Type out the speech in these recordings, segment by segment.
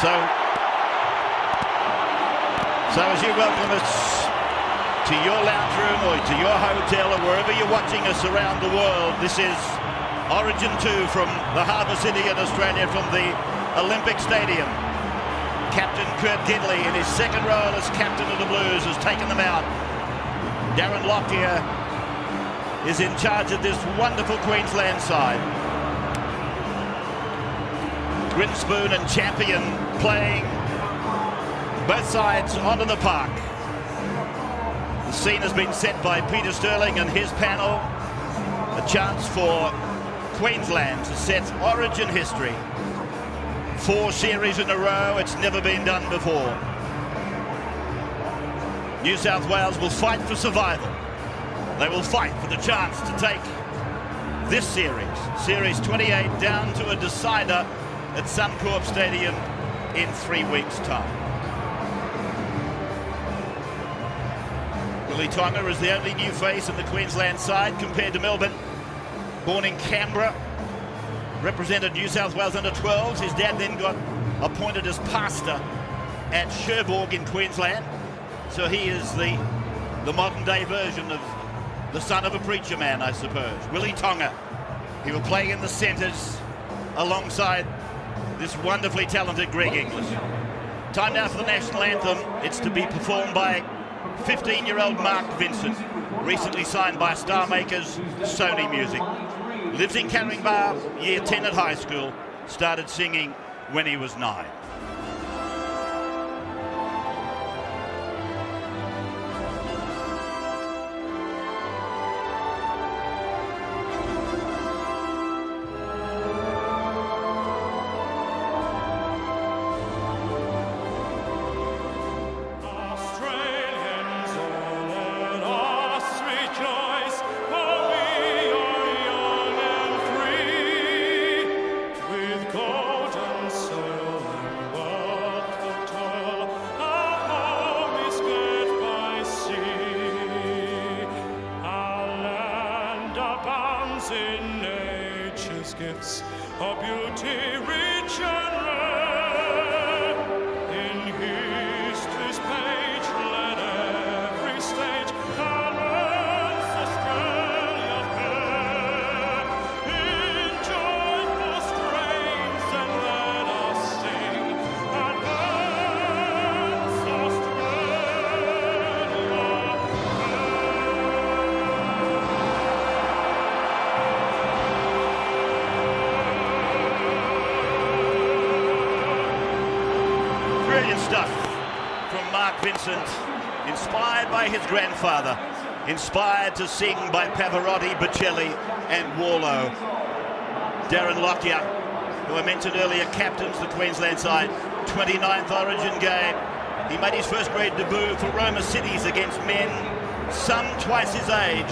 So as you welcome us to your lounge room or to your hotel or wherever you're watching us around the world, this is Origin 2 from the Harbour City in Australia, from the Olympic Stadium. Captain Kurt Gidley, in his second role as captain of the Blues, has taken them out. Darren Lockyer is in charge of this wonderful Queensland side. Grinspoon and Champion playing both sides onto the park. The scene has been set by Peter Sterling and his panel. A chance for Queensland to set Origin history. 4 series in a row, it's never been done before. New South Wales will fight for survival. They will fight for the chance to take this series, Series 28, down to a decider at Suncorp Stadium in 3 weeks' time. Willie Tonga is the only new face in the Queensland side compared to Melbourne. Born in Canberra, represented New South Wales under 12s. His dad then got appointed as pastor at Cherbourg in Queensland. So he is the modern day version of the son of a preacher man, I suppose. Willie Tonga. He will play in the centres alongside this wonderfully talented Greg Inglis. Time now for the national anthem. It's to be performed by 15-year-old Mark Vincent, recently signed by Star Makers Sony Music. Lives in Caringbah, year 10 at high school, started singing when he was 9. In nature's gifts, a beauty rich and rare. In history's page, let every stage caress Australia fair. In joyful strains, and let us sing, advance Australia fair. Brilliant stuff from Mark Vincent, inspired by his grandfather, inspired to sing by Pavarotti, Bocelli and Warlow. Darren Lockyer, who I mentioned earlier, captains the Queensland side, 29th Origin game. He made his first grade debut for Roma Cities against men some twice his age.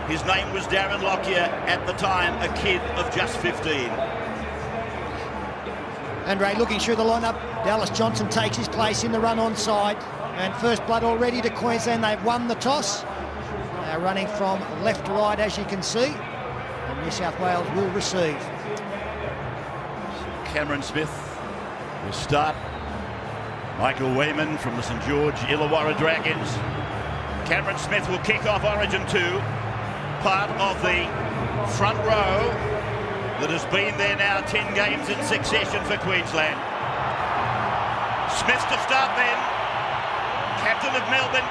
His name was Darren Lockyer, at the time a kid of just 15. Andre looking through the lineup. Dallas Johnson takes his place in the run on side. And first blood already to Queensland. They've won the toss. They're running from left to right, as you can see. And New South Wales will receive. Cameron Smith will start. Michael Wayman from the St George Illawarra Dragons. Cameron Smith will kick off Origin 2. Part of the front row that has been there now 10 games in succession for Queensland. Smith to start then, captain of Melbourne,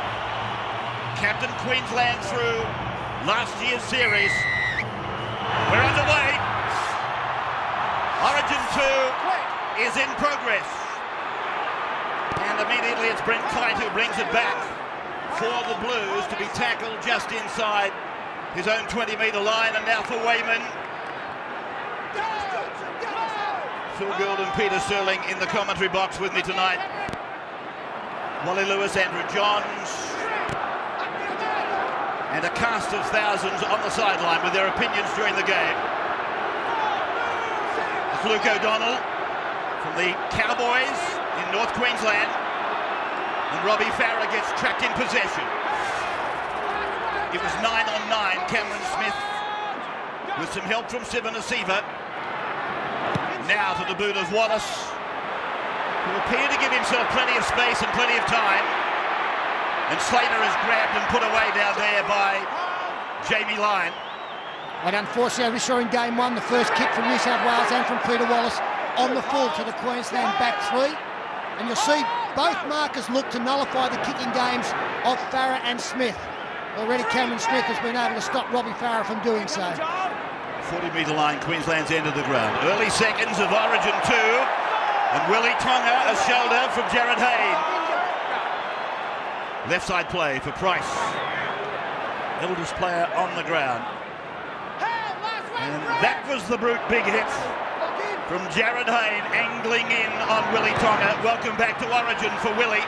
captain Queensland through last year's series. We're underway. Origin 2 is in progress. And immediately it's Brent Kite who brings it back for the Blues to be tackled just inside his own 20-metre line. And now for Wayman. Phil Gould and Peter Sterling in the commentary box with me tonight. Wally Lewis, Andrew Johns, and a cast of thousands on the sideline with their opinions during the game. It's Luke O'Donnell from the Cowboys in North Queensland, and Robbie Farah gets trapped in possession. It was 9-on-9. Cameron Smith with some help from Sivan Asiva. Now to the boot of Wallace, who who appeared to give himself plenty of space and plenty of time. And Slater is grabbed and put away down there by Jamie Lyon. And unfortunately, we saw in game one the first kick from New South Wales and from Peter Wallace on the full to the Queensland back three. And you'll see both markers look to nullify the kicking games of Farah and Smith. Already Cameron Smith has been able to stop Robbie Farah from doing so. 40-metre line, Queensland's end of the ground. Early seconds of Origin 2. And Willie Tonga, a shoulder from Jared Hayne. Left side play for Price. Eldest player on the ground. And that was the brute big hit from Jared Hayne, angling in on Willie Tonga. Welcome back to Origin for Willie.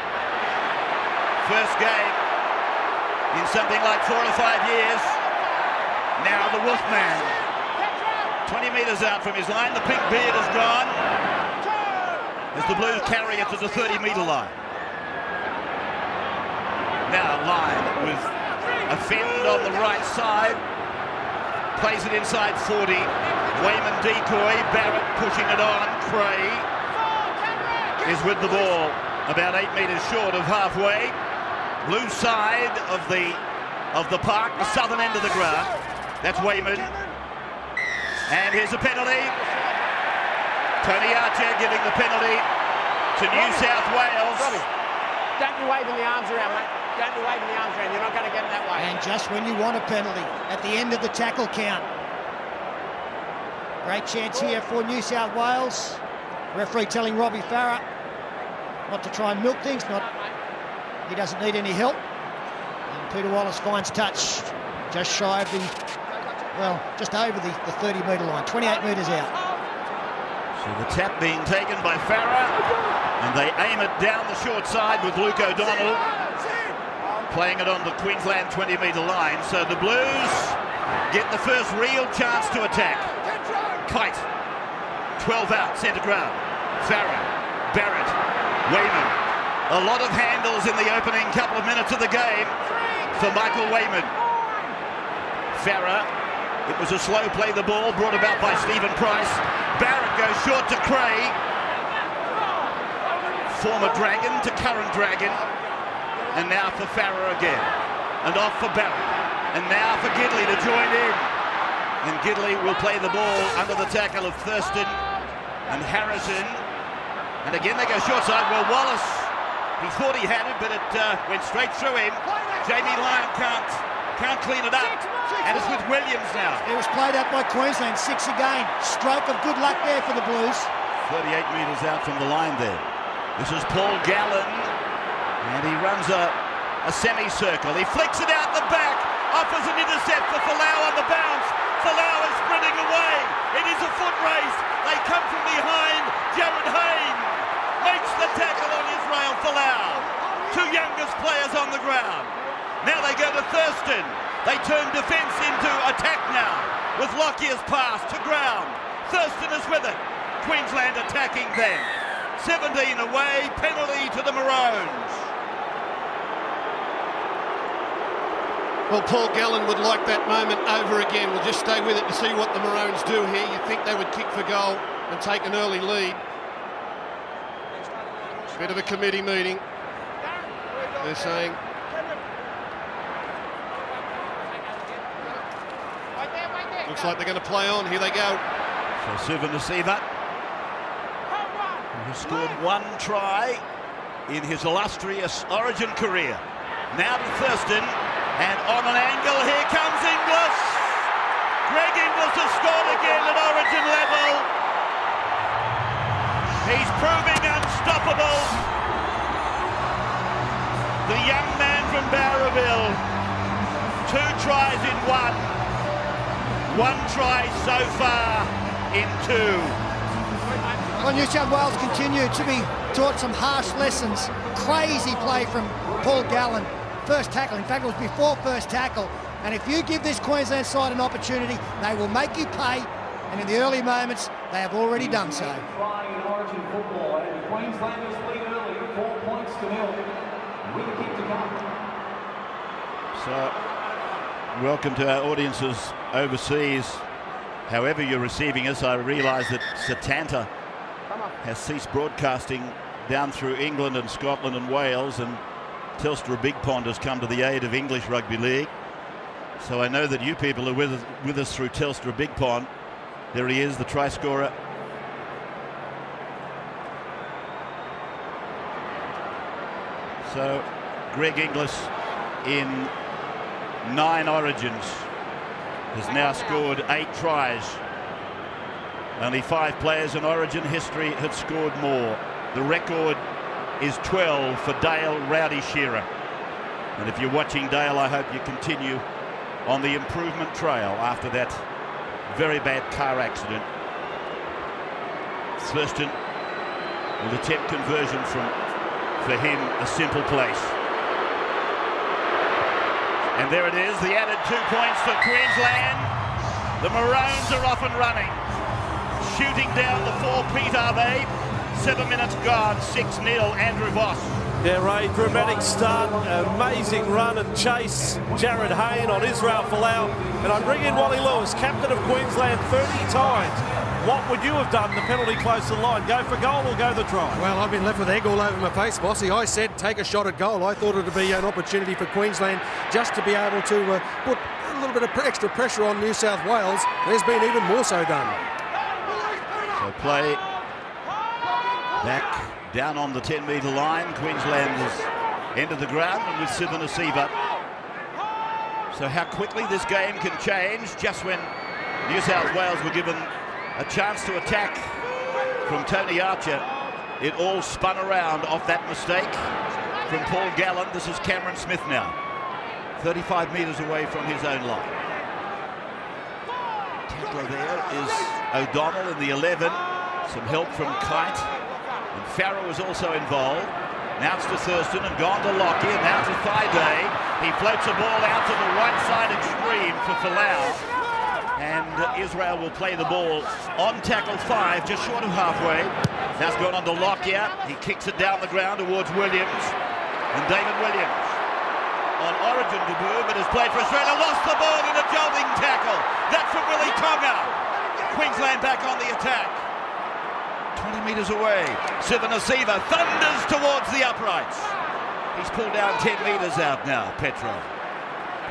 First game in something like 4 or 5 years. Now the Wolfman. 20 metres out from his line. The pink beard is gone as the Blues carry it to the 30-metre line. Now Lyon with a fend on the right side. Plays it inside 40. Wayman decoy. Barrett pushing it on. Cray is with the ball about 8 metres short of halfway. Blue side of the park, the southern end of the ground. That's Wayman. And here's a penalty. Tony Archer giving the penalty to New South Wales. Robbie, don't be waving the arms around, mate. Don't be waving the arms around. You're not going to get it that way. And just when you want a penalty, at the end of the tackle count. Great chance here for New South Wales. Referee telling Robbie Farah not to try and milk things. He doesn't need any help. And Peter Wallace finds touch just shy of just over the 30-metre line, 28 metres out. So the tap being taken by Farah, and they aim it down the short side with Luke O'Donnell playing it on the Queensland 20-metre line. So the Blues get the first real chance to attack. Kite, 12 out, centre ground. Farah, Barrett, Wayman. A lot of handles in the opening couple of minutes of the game for Michael Wayman. Farah, it was a slow play, the ball brought about by Stephen Price. Barrett goes short to Cray. Former Dragon to current Dragon. And now for Farah again. And off for Barrett. And now for Gidley to join in. And Gidley will play the ball under the tackle of Thurston and Harrison. And again they go short side. Well, Wallace, he thought he had it, but it went straight through him. Jamie Lyon can't clean it up. And it's with Williams now. It was played out by Queensland, 6 again. Stroke of good luck there for the Blues. 38 metres out from the line there. This is Paul Gallen. And he runs a semicircle. He flicks it out the back. Offers an intercept for Folau on the bounce. Folau is sprinting away. It is a foot race. They come from behind. Jared Hayne makes the tackle on Israel Folau. 2 youngest players on the ground. Now they go to Thurston. They turn defence into attack now with Lockyer's pass to ground. Thurston is with it. Queensland attacking then. 17 away, penalty to the Maroons. Well, Paul Gallen would like that moment over again. We'll just stay with it to see what the Maroons do here. You'd think they would kick for goal and take an early lead. Bit of a committee meeting. They're saying... Looks like they're going to play on. Here they go. So Suvan Nasiva, who has scored 1 try in his illustrious Origin career. Now to Thurston, and on an angle, here comes Inglis. Greg Inglis has scored again at Origin level. He's proving unstoppable. The young man from Barraville. 2 tries in 1. 1 try so far in 2. Well, New South Wales continue to be taught some harsh lessons. Crazy play from Paul Gallen. First tackle, in fact it was before first tackle. And if you give this Queensland side an opportunity, they will make you pay. And in the early moments, they have already done so. Try in Origin football, and Queenslanders lead early, 4 points to 0. With a kick to come. So, welcome to our audiences overseas. However you're receiving us, I realise that Setanta has ceased broadcasting down through England and Scotland and Wales, and Telstra Big Pond has come to the aid of English Rugby League. So I know that you people are with us through Telstra Big Pond. There he is, the try scorer. So Greg Inglis, in 9 Origins, has now scored 8 tries. Only 5 players in Origin history have scored more. The record is 12 for Dale Rowdy Shearer. And if you're watching Dale, I hope you continue on the improvement trail after that very bad car accident. Thurston will attempt conversion from, for him, a simple place. And there it is, the added 2 points for Queensland. The Maroons are off and running. Shooting down the 4-peat, are they? 7 minutes gone, 6-0, Andrew Voss. Yeah, Ray, dramatic start, amazing run and chase. Jared Hayne on Israel Folau. And I bring in Wally Lewis, captain of Queensland 30 times. What would you have done, the penalty close to the line? Go for goal or go the try? Well, I've been left with egg all over my face, Bossy. I said take a shot at goal. I thought it would be an opportunity for Queensland just to be able to put a little bit of extra pressure on New South Wales. There's been even more so done. So play back down on the 10-metre line. Queensland has entered the ground, and with Sivanasiva. So how quickly this game can change, just when New South Wales were given a chance to attack from Tony Archer. It all spun around off that mistake from Paul Gallen. This is Cameron Smith now, 35 metres away from his own line. Tackler there is O'Donnell in the 11. Some help from Kite. And Farrow is also involved. Now it's to Thurston and gone to Lockie, and now to Thaiday. He floats a ball out to the right side extreme for Folau. And Israel will play the ball on tackle 5, just short of halfway. Now it's gone on to Lockyer. He kicks it down the ground towards Williams. And David Williams on Origin debut, but has played for Australia. Lost the ball in a jolting tackle. That's from Willie Tonga. Queensland back on the attack. 20 metres away. Sivanasiva thunders towards the uprights. He's pulled down 10 metres out now, Petro.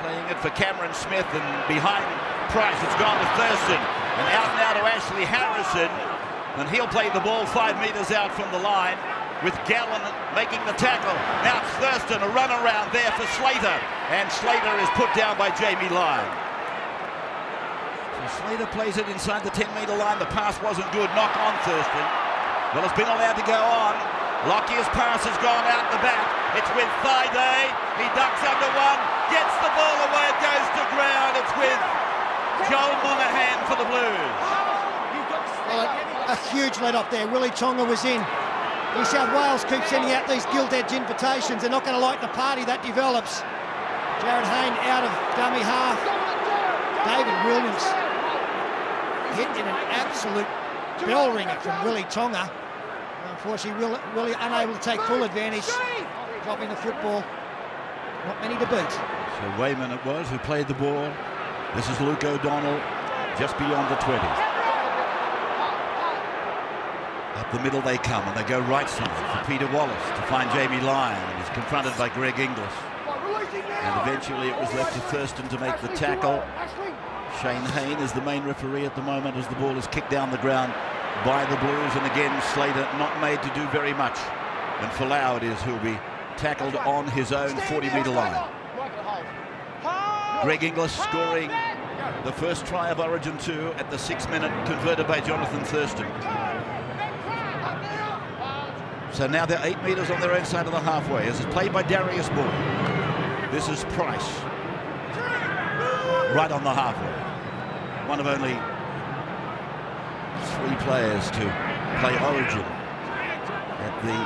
Playing it for Cameron Smith, and behind Price it's gone to Thurston. And out now to Ashley Harrison. And he'll play the ball 5 metres out from the line with Gallen making the tackle. Now it's Thurston, a run around there for Slater. And Slater is put down by Jamie Lyon. Slater plays it inside the 10-metre line. The pass wasn't good. Knock on Thurston. Well, it's been allowed to go on. Lockyer's pass has gone out the back. It's with Thaiday. He ducks under one. Gets the ball away. It goes to ground. It's with Joel Monahan for the Blues. Well, a huge let-off there. Willie Tonga was in. New South Wales keeps sending out these gilt-edge invitations. They're not going to like the party that develops. Jared Hayne out of dummy half. David Williams hit in an absolute bell ringer from Willie Tonga. Unfortunately, Willie unable to take full advantage, dropping the football. Not many to beat. So Wayman it was who played the ball. This is Luke O'Donnell, just beyond the 20. Up the middle they come, and they go right side for Peter Wallace to find Jamie Lyon, and he's confronted by Greg Inglis. And eventually it was left to Thurston to make the tackle. Shane Hayne is the main referee at the moment as the ball is kicked down the ground by the Blues, and again Slater not made to do very much. And Folau it is who'll be tackled on his own 40-metre line. Greg Inglis scoring the first try of Origin 2 at the 6th minute, converted by Jonathan Thurston. So now they're 8 metres on their own side of the halfway, as it's played by Darius Moore. This is Price, right on the halfway. One of only 3 players to play Origin at the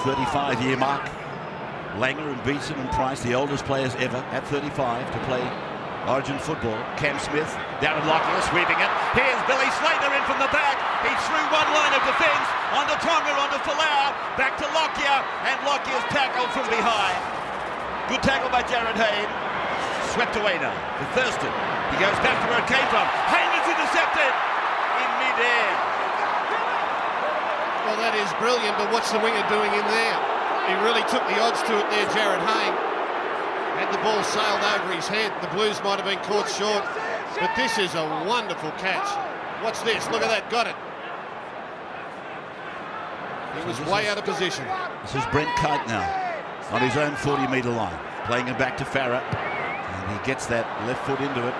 35-year mark. Langer and Beetson and Price, the oldest players ever at 35 to play Origin football. Cam Smith, Darren Lockyer sweeping it. Here's Billy Slater in from the back. He's through one line of defence. Onto Tonga, onto Folau. Back to Lockyer, and Lockyer's tackled from behind. Good tackle by Jared Hayne. Swept away now for Thurston. He goes back to where it came from. Hayne is intercepted in mid-air. Well, that is brilliant, but what's the winger doing in there? He really took the odds to it there, Jared Hayne. Had the ball sailed over his head. The Blues might have been caught short, but this is a wonderful catch. What's this? Look at that, got it. He was way out of position. This is Brent Kite now, on his own 40-metre line, playing it back to Farah, and he gets that left foot into it.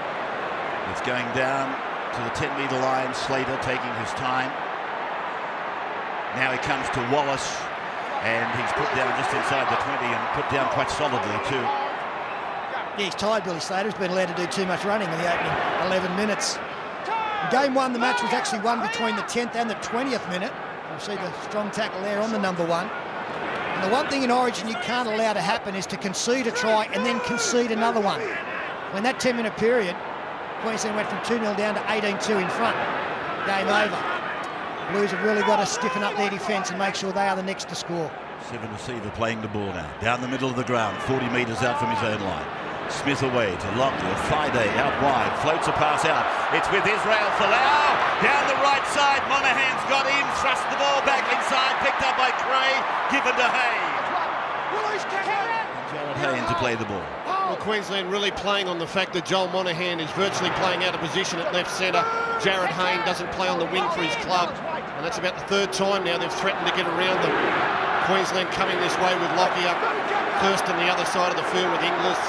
It's going down to the 10-metre line. Slater taking his time. Now he comes to Wallace, and he's put down just inside the 20 and put down quite solidly too. Yeah, he's tired, Billy Slater. He's been allowed to do too much running in the opening 11 minutes. In game one, the match was actually won between the 10th and the 20th minute. You'll see the strong tackle there on the number one. And the one thing in Origin you can't allow to happen is to concede a try and then concede another one. When that 10-minute period, Queensland went from 2-0 down to 18-2 in front. Game over. Blues have really got to stiffen up their defence and make sure they are the next to score. Seven receiver playing the ball now. Down the middle of the ground, 40 metres out from his own line. Smith away to Lockyer. Friday out wide. Floats a pass out. It's with Israel Folau. Down the right side. Monahan's got in. Thrust the ball back inside. Picked up by Cray. Given to Hayne. Jared Hayne to play the ball. Well, Queensland really playing on the fact that Joel Monahan is virtually playing out of position at left centre. Jared Hayne doesn't play on the wing for his club. And that's about the third time now they've threatened to get around them. Queensland coming this way with Lockyer. First on the other side of the field with Inglis.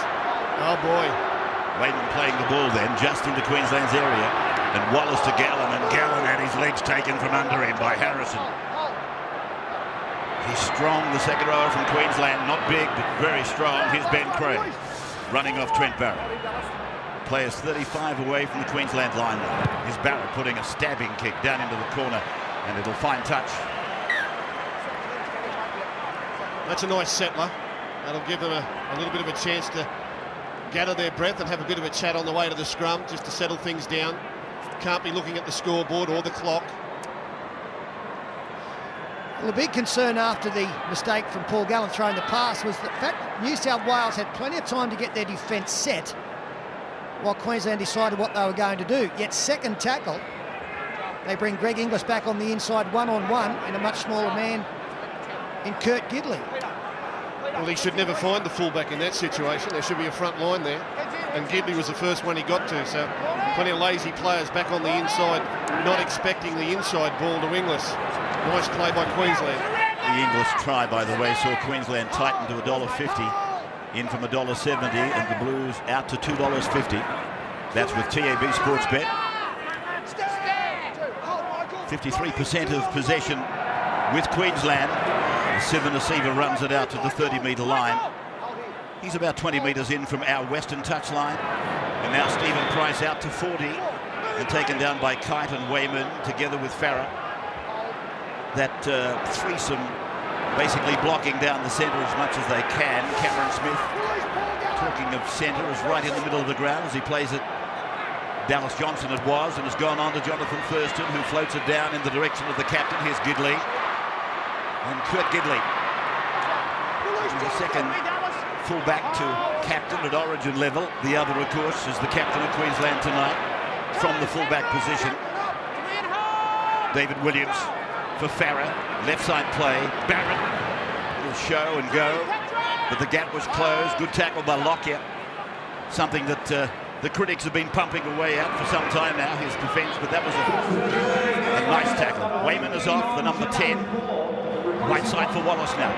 Oh boy. Wayman playing the ball then just into Queensland's area. And Wallace to Gallen, and Gallen had his legs taken from under him by Harrison. He's strong, the second rower from Queensland. Not big, but very strong. Here's Ben Cray running off Trent Barrett. Players 35 away from the Queensland line now. Here's Barrett putting a stabbing kick down into the corner, and it'll find touch. That's a nice settler. That'll give them a little bit of a chance to gather their breath and have a bit of a chat on the way to the scrum, just to settle things down. Can't be looking at the scoreboard or the clock. Well, the big concern after the mistake from Paul Gallen throwing the pass was the fact New South Wales had plenty of time to get their defence set while Queensland decided what they were going to do. Yet second tackle, they bring Greg Inglis back on the inside one-on-one and a much smaller man in Kurt Gidley. Well, he should never find the fullback in that situation. There should be a front line there. And Gidley was the first one he got to, so plenty of lazy players back on the inside, not expecting the inside ball to Inglis. Nice play by Queensland. The Inglis try, by the way, saw Queensland tighten to $1.50, in from $1.70, and the Blues out to $2.50. That's with TAB Sportsbet. 53% of possession with Queensland. Seven receiver runs it out to the 30-metre line. He's about 20 metres in from our western touchline. And now Stephen Price out to 40 and taken down by Kite and Wayman together with Farah. That threesome basically blocking down the centre as much as they can. Cameron Smith, talking of centre, is right in the middle of the ground as he plays it. Dallas Johnson it was, and has gone on to Jonathan Thurston, who floats it down in the direction of the captain. Here's Gidley. And Kurt Gidley. The second full-back to captain at Origin level. The other, of course, is the captain of Queensland tonight from the full-back position. David Williams for Farah. Left side play. Barrett will show and go. But the gap was closed. Good tackle by Lockyer. Something that the critics have been pumping away at for some time now, his defence. But that was a nice tackle. Wayman is off, the number 10. Right side for Wallace now.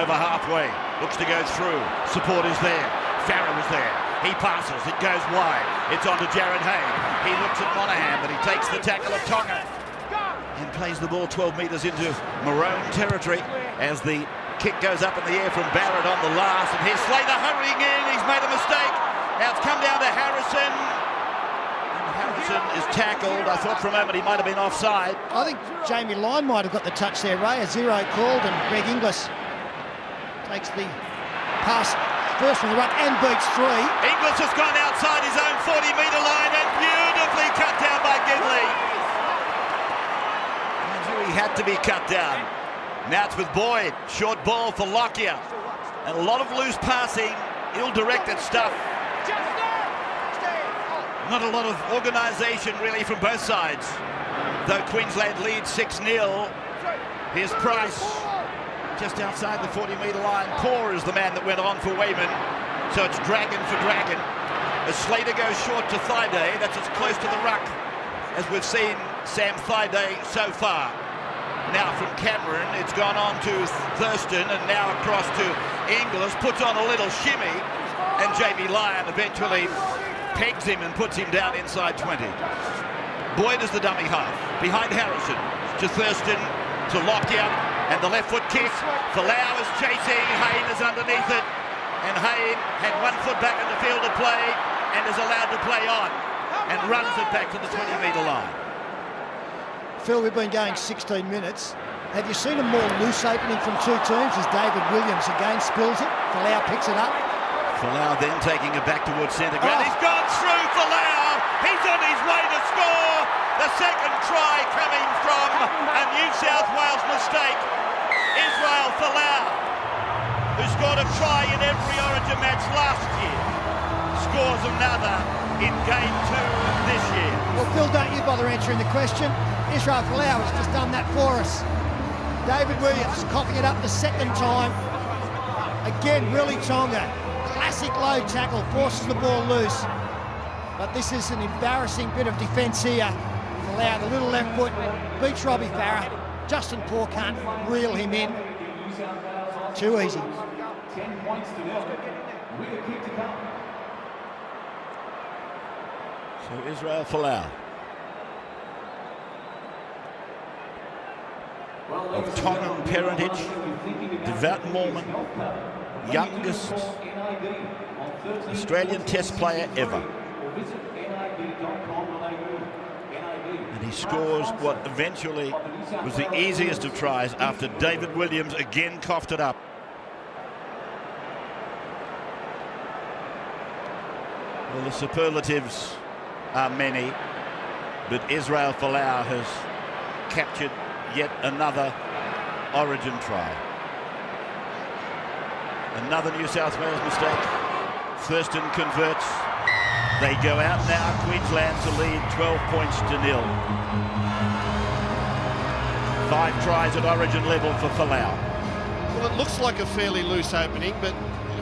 Over halfway. Looks to go through. Support is there. Farah was there. He passes. It goes wide. It's on to Jared Hayne. He looks at Monahan, but he takes the tackle of Tonga and plays the ball 12 metres into Maroon territory as the kick goes up in the air from Barrett on the last. And here's Slater hurrying in. He's made a mistake. Now it's come down to Harrison. Harrison is tackled. I thought for a moment he might have been offside. I think Jamie Lyon might have got the touch there, Ray. A zero called, and Greg Inglis takes the pass first from the run and beats three. Inglis has gone outside his own 40-metre line and beautifully cut down by Gidley. He had to be cut down. Now it's with Boyd. Short ball for Lockyer. And a lot of loose passing, ill-directed stuff. Not a lot of organisation really from both sides. Though Queensland leads 6-0, Here's Price, just outside the 40-metre line. Poor is the man that went on for Weyman. So it's Dragon for Dragon. As Slater goes short to Thaiday, that's as close to the ruck as we've seen Sam Thaiday so far. Now from Cameron, it's gone on to Thurston and now across to Inglis, puts on a little shimmy, and Jamie Lyon eventually pegs him and puts him down inside 20. Boyd is the dummy half, behind Harrison, to Thurston, to Lockyer, and the left foot kick. Folau is chasing, Hayne is underneath it, and Hayne had 1 foot back in the field of play and is allowed to play on and runs it back to the 20-metre line. Phil, we've been going 16 minutes. Have you seen a more loose opening from two teams as David Williams again spills it? Folau picks it up. Folau then taking it back towards centre ground. He's gone through Folau. He's on his way to score. The second try coming from a New South Wales mistake. Israel Folau, who scored a try in every Origin match last year, scores another in game 2 this year. Well, Phil, don't you bother answering the question. Israel Folau has just done that for us. David Williams coughing it up the second time. Again, Willie Tonga, classic low tackle, forces the ball loose. But this is an embarrassing bit of defence here. Folau, the little left foot, beats Robbie Farah. Justin Poor can't reel him in. Too easy. 10 points to nil. With a kick to come. So Israel Folau, of Tongan parentage, devout Mormon, youngest Australian Test player ever. And he scores what eventually was the easiest of tries after David Williams again coughed it up. Well, the superlatives are many, but Israel Folau has captured yet another Origin try. Another New South Wales mistake. Thurston converts. They go out now, Queensland, to lead 12 points to 0. 5 tries at Origin level for Folau. Well, it looks like a fairly loose opening, but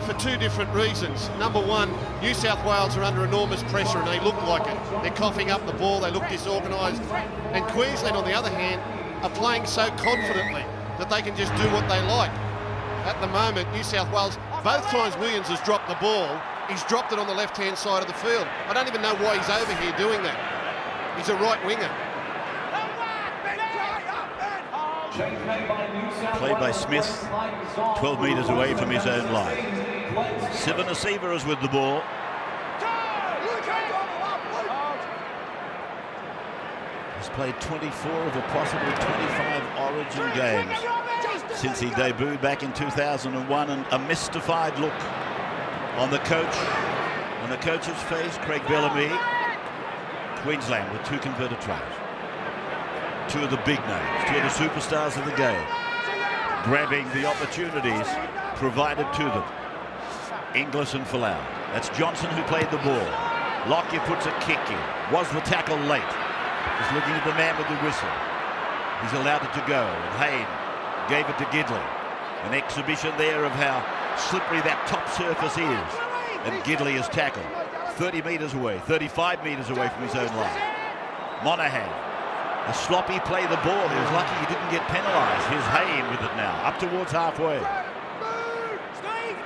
for 2 different reasons. Number one, New South Wales are under enormous pressure and they look like it. They're coughing up the ball, they look disorganised. And Queensland, on the other hand, are playing so confidently that they can just do what they like. At the moment, New South Wales, both times Williams has dropped the ball, he's dropped it on the left-hand side of the field. I don't even know why he's over here doing that. He's a right winger. Played by Smith, 12 metres away from his own line. Sivanasiva is with the ball. He's played 24 of a possible 25 Origin games since he debuted back in 2001, and a mystified look on the coach, on the coach's face, Craig Bellamy. Queensland with 2 converted tries. 2 of the big names, 2 of the superstars of the game, grabbing the opportunities provided to them. Inglis and Folau. That's Johnson who played the ball. Lockyer puts a kick in. Was the tackle late? He's looking at the man with the whistle. He's allowed it to go, and Hayne gave it to Gidley. An exhibition there of how slippery that top surface is. And Gidley is tackled 30 metres away, 35 metres away from his own line. Monahan, a sloppy play the ball. He was lucky he didn't get penalised. Here's Hayne with it now, up towards halfway.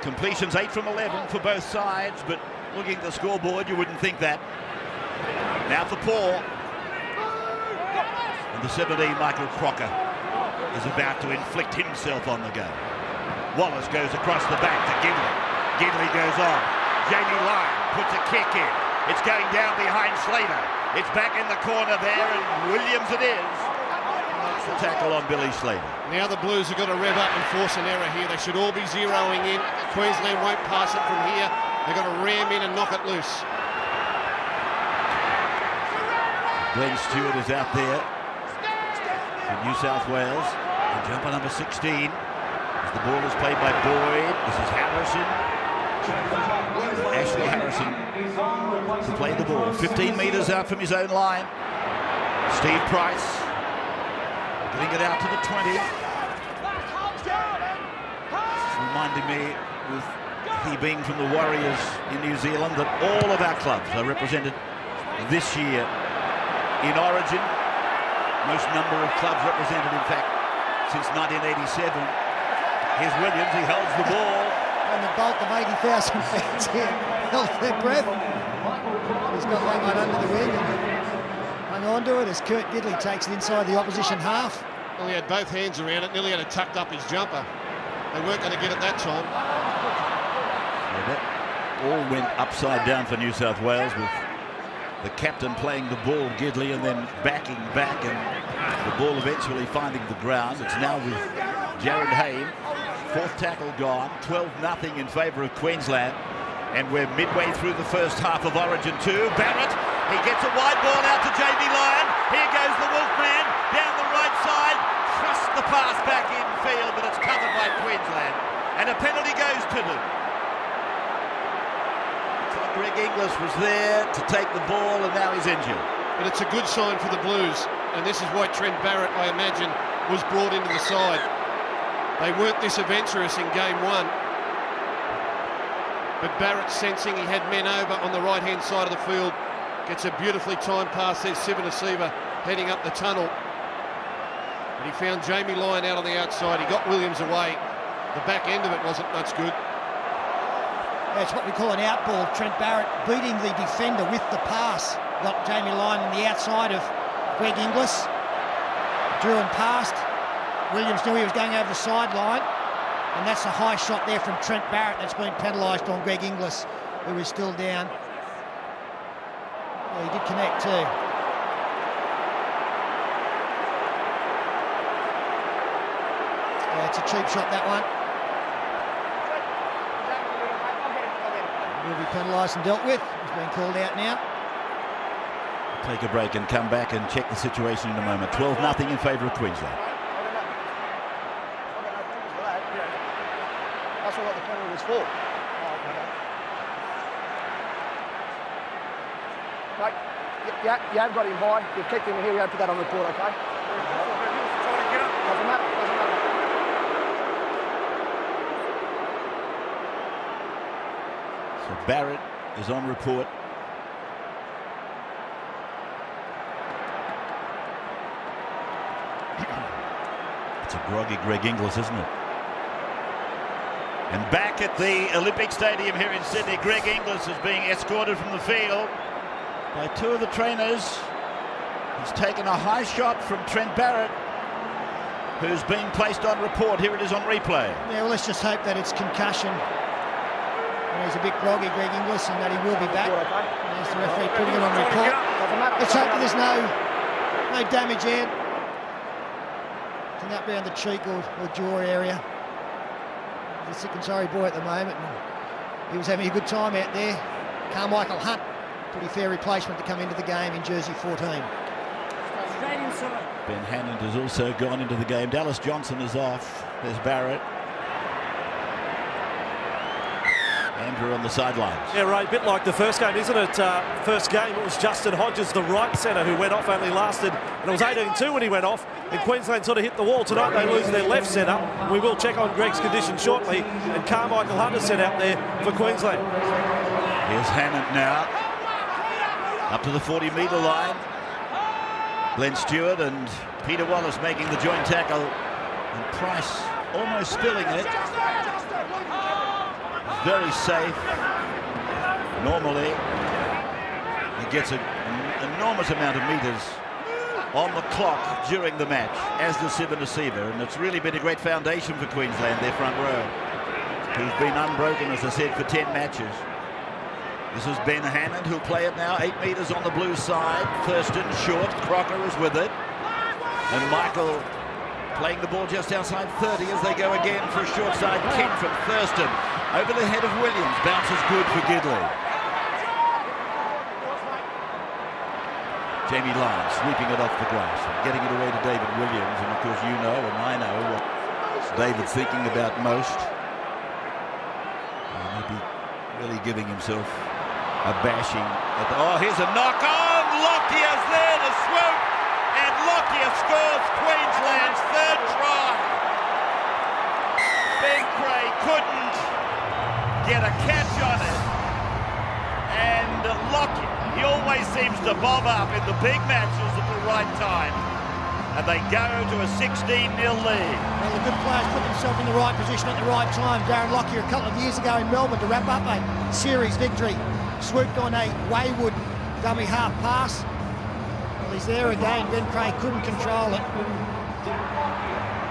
Completions 8 from 11 for both sides, but looking at the scoreboard, you wouldn't think that. Now for Paul. And the 17, Michael Crocker, is about to inflict himself on the game. Wallace goes across the back to Gidley. Gidley goes on. Jamie Lyon puts a kick in. It's going down behind Slater. It's back in the corner there, and Williams it is. That's the tackle on Billy Slater. Now the Blues have got to rev up and force an error here. They should all be zeroing in. Queensland won't pass it from here. They've got to ram in and knock it loose. Glenn Stewart is out there for New South Wales. And jumper number 16. As the ball is played by Boyd. This is Harrison. Ashley Harrison to play the ball. 15 metres out from his own line. Steve Price getting it out to the 20. reminding me, with he being from the Warriors in New Zealand, that all of our clubs are represented this year in Origin. Most number of clubs represented, in fact, since 1987. Here's Williams, he holds the ball. And the bulk of 80,000 fans here held their breath. He's got that one under the wing and hung on to it as Kurt Gidley takes it inside the opposition half. Well, he had both hands around it, nearly had it tucked up his jumper. They weren't going to get it that time. Yeah, that all went upside down for New South Wales, with the captain playing the ball, Gidley, and then backing back, and the ball eventually finding the ground. It's now with Jared Hayne. Fourth tackle gone, 12-0 in favour of Queensland. And we're midway through the first half of Origin 2. Barrett, he gets a wide ball out to Jamie Lyon. Here goes the Wolfman down the right side. Thrusts the pass back in field, but it's covered by Queensland. And a penalty goes to them. So Greg Inglis was there to take the ball, and now he's injured. But it's a good sign for the Blues. And this is why Trent Barrett, I imagine, was brought into the side. They weren't this adventurous in game one. But Barrett, sensing he had men over on the right-hand side of the field, gets a beautifully timed pass there. Sivanasiva heading up the tunnel. But he found Jamie Lyon out on the outside. He got Williams away. The back end of it wasn't much good. That's what we call an outball. Trent Barrett beating the defender with the pass. Got Jamie Lyon on the outside of Greg Inglis. Drew and passed. Williams knew he was going over the sideline, and that's a high shot there from Trent Barrett that's been penalised on Greg Inglis, who is still down. Well, he did connect too. Yeah, it's a cheap shot, that one. Will be penalised and dealt with. He's been called out now. Take a break and come back and check the situation in a moment. 12-0 in favour of Queensland. That's what the penalty was for. Right, you have got him by. You've kicked him here. You have to put that on report, okay? Doesn't matter. So Barrett is on report. It's a groggy Greg Inglis, isn't it? And back at the Olympic Stadium here in Sydney, Greg Inglis is being escorted from the field by two of the trainers. He's taken a high shot from Trent Barrett, who's being placed on report. Here it is on replay. Yeah, well, let's just hope that it's concussion. And he's a bit groggy, Greg Inglis, and that he will be back. There's the referee putting it on report. Let's hope that there's no damage here. I think up around the cheek or jaw area. He's a sick and sorry boy at the moment, and he was having a good time out there. Carmichael Hunt, pretty fair replacement to come into the game in jersey 14. Ben Hannant has also gone into the game. Dallas Johnson is off. There's Barrett. Andrew on the sidelines. Yeah, Ray, a bit like the first game, isn't it? First game, it was Justin Hodges, the right centre, who went off, only lasted, and it was 18-2 when he went off, and Queensland sort of hit the wall. Tonight they lose their left centre. We will check on Greg's condition shortly, and Carmichael Hunt is set out there for Queensland. Here's Hannant now, up to the 40-metre line. Glenn Stewart and Peter Wallace making the joint tackle, and Price almost spilling it. Very safe. Normally, he gets an enormous amount of metres on the clock during the match, as does Sivanasiva, and it's really been a great foundation for Queensland, their front row, who's been unbroken, as I said, for 10 matches. This is Ben Hannant, who'll play it now, 8 metres on the blue side. Thurston short, Crocker is with it, and Michael playing the ball just outside 30 as they go again for a short side kick from Thurston. Over the head of Williams, bounces good for Gidley. Jamie Lyon sweeping it off the grass and getting it away to David Williams, and of course you know and I know what David's thinking about most. And he'll be really giving himself a bashing. Oh, here's a knock on! Lockyer's there to swoop, and Lockyer scores Queensland's third try. Ben Creagh couldn't get a catch on it. And Lockyer, he always seems to bob up in the big matches at the right time. And they go to a 16-0 lead. Well, the good players put themselves in the right position at the right time. Darren Lockyer a couple of years ago in Melbourne to wrap up a series victory. Swooped on a wayward dummy half pass. Well, he's there again. Ben Creagh couldn't control it.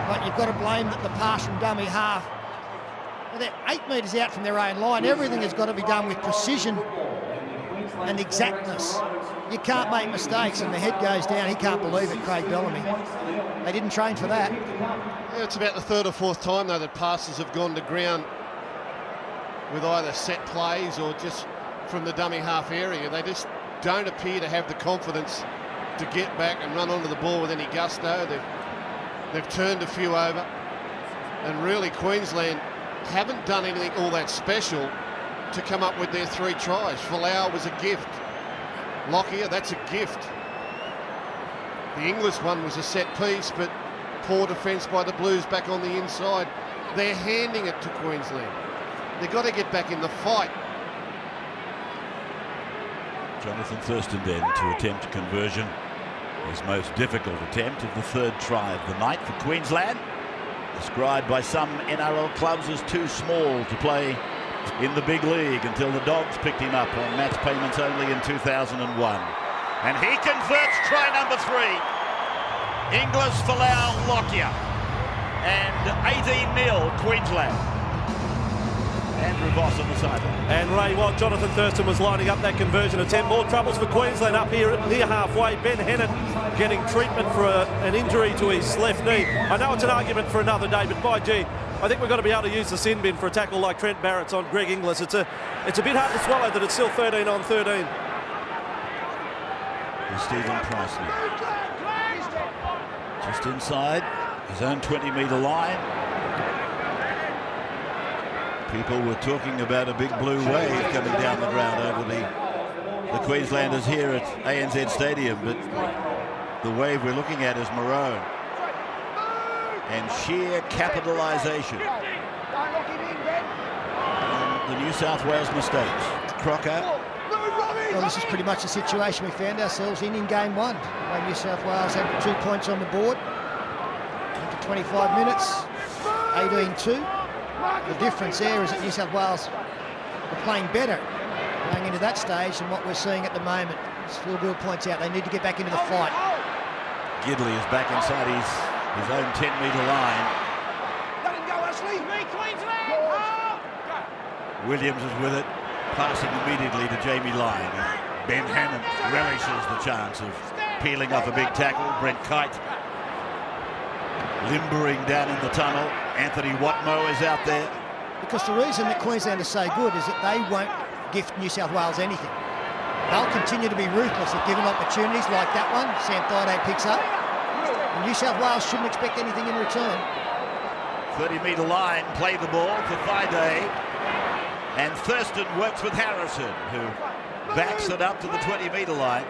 But you've got to blame the pass from dummy half. Well, they're 8 metres out from their own line. Everything has got to be done with precision and exactness. You can't make mistakes, and the head goes down. He can't believe it, Craig Bellamy. They didn't train for that. Yeah, it's about the 3rd or 4th time, though, that passes have gone to ground with either set plays or just from the dummy half area. They just don't appear to have the confidence to get back and run onto the ball with any gusto. They've turned a few over, and really Queensland haven't done anything all that special to come up with their 3 tries. Folau was a gift. Lockyer, that's a gift. The English one was a set piece, but poor defence by the Blues back on the inside. They're handing it to Queensland. They've got to get back in the fight. Jonathan Thurston then to attempt conversion. His most difficult attempt of the 3rd try of the night for Queensland. Described by some NRL clubs as too small to play in the big league until the Dogs picked him up on match payments only in 2001. And he converts try number 3. Inglis, Folau, Lockyer. And 18-0 Queensland. Andrew Voss on the sideline. And Ray, while Jonathan Thurston was lining up that conversion attempt, more troubles for Queensland up here near halfway. Ben Hennett getting treatment for an injury to his left knee. I know it's an argument for another day, but by gee, I think we've got to be able to use the sin bin for a tackle like Trent Barrett's on Greg Inglis. It's a bit hard to swallow that it's still 13 on 13. Here's Stephen Price now. Just inside his own 20-metre line. People were talking about a big blue wave coming down the ground over the Queenslanders here at ANZ Stadium, but the wave we're looking at is maroon. And sheer capitalisation on the New South Wales mistakes. Crocker. Well, this is pretty much the situation we found ourselves in game 1. Where New South Wales had 2 points on the board. After 25 minutes, 18-2. The difference there is that New South Wales are playing better going into that stage than what we're seeing at the moment. As Phil Gould points out, they need to get back into the fight. Gidley is back inside his own 10-metre line. Let him go, Ashley. Williams is with it, passing immediately to Jamie Lyon. Ben Hannant relishes the chance of peeling off a big tackle. Brent Kite limbering down in the tunnel. Anthony Watmoe is out there. Because the reason that Queensland is so good is that they won't gift New South Wales anything. They'll continue to be ruthless at giving opportunities like that one Sam Thaiday picks up. And New South Wales shouldn't expect anything in return. 30-metre line, play the ball for Thaiday. And Thurston works with Harrison, who backs it up to the 20-metre line.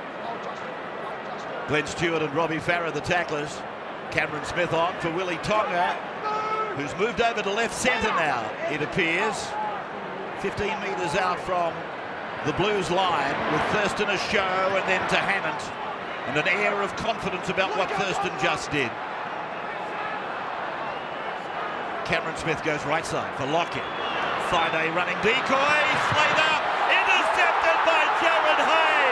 Glenn Stewart and Robbie Farah, the tacklers. Cameron Smith on for Willie Tonga, who's moved over to left centre now, it appears. 15 metres out from the Blues line, with Thurston a show and then to Hannant. And an air of confidence about what Thurston just did. Cameron Smith goes right side for Lockyer. Thaiday running decoy, Slater, intercepted by Jared Hay.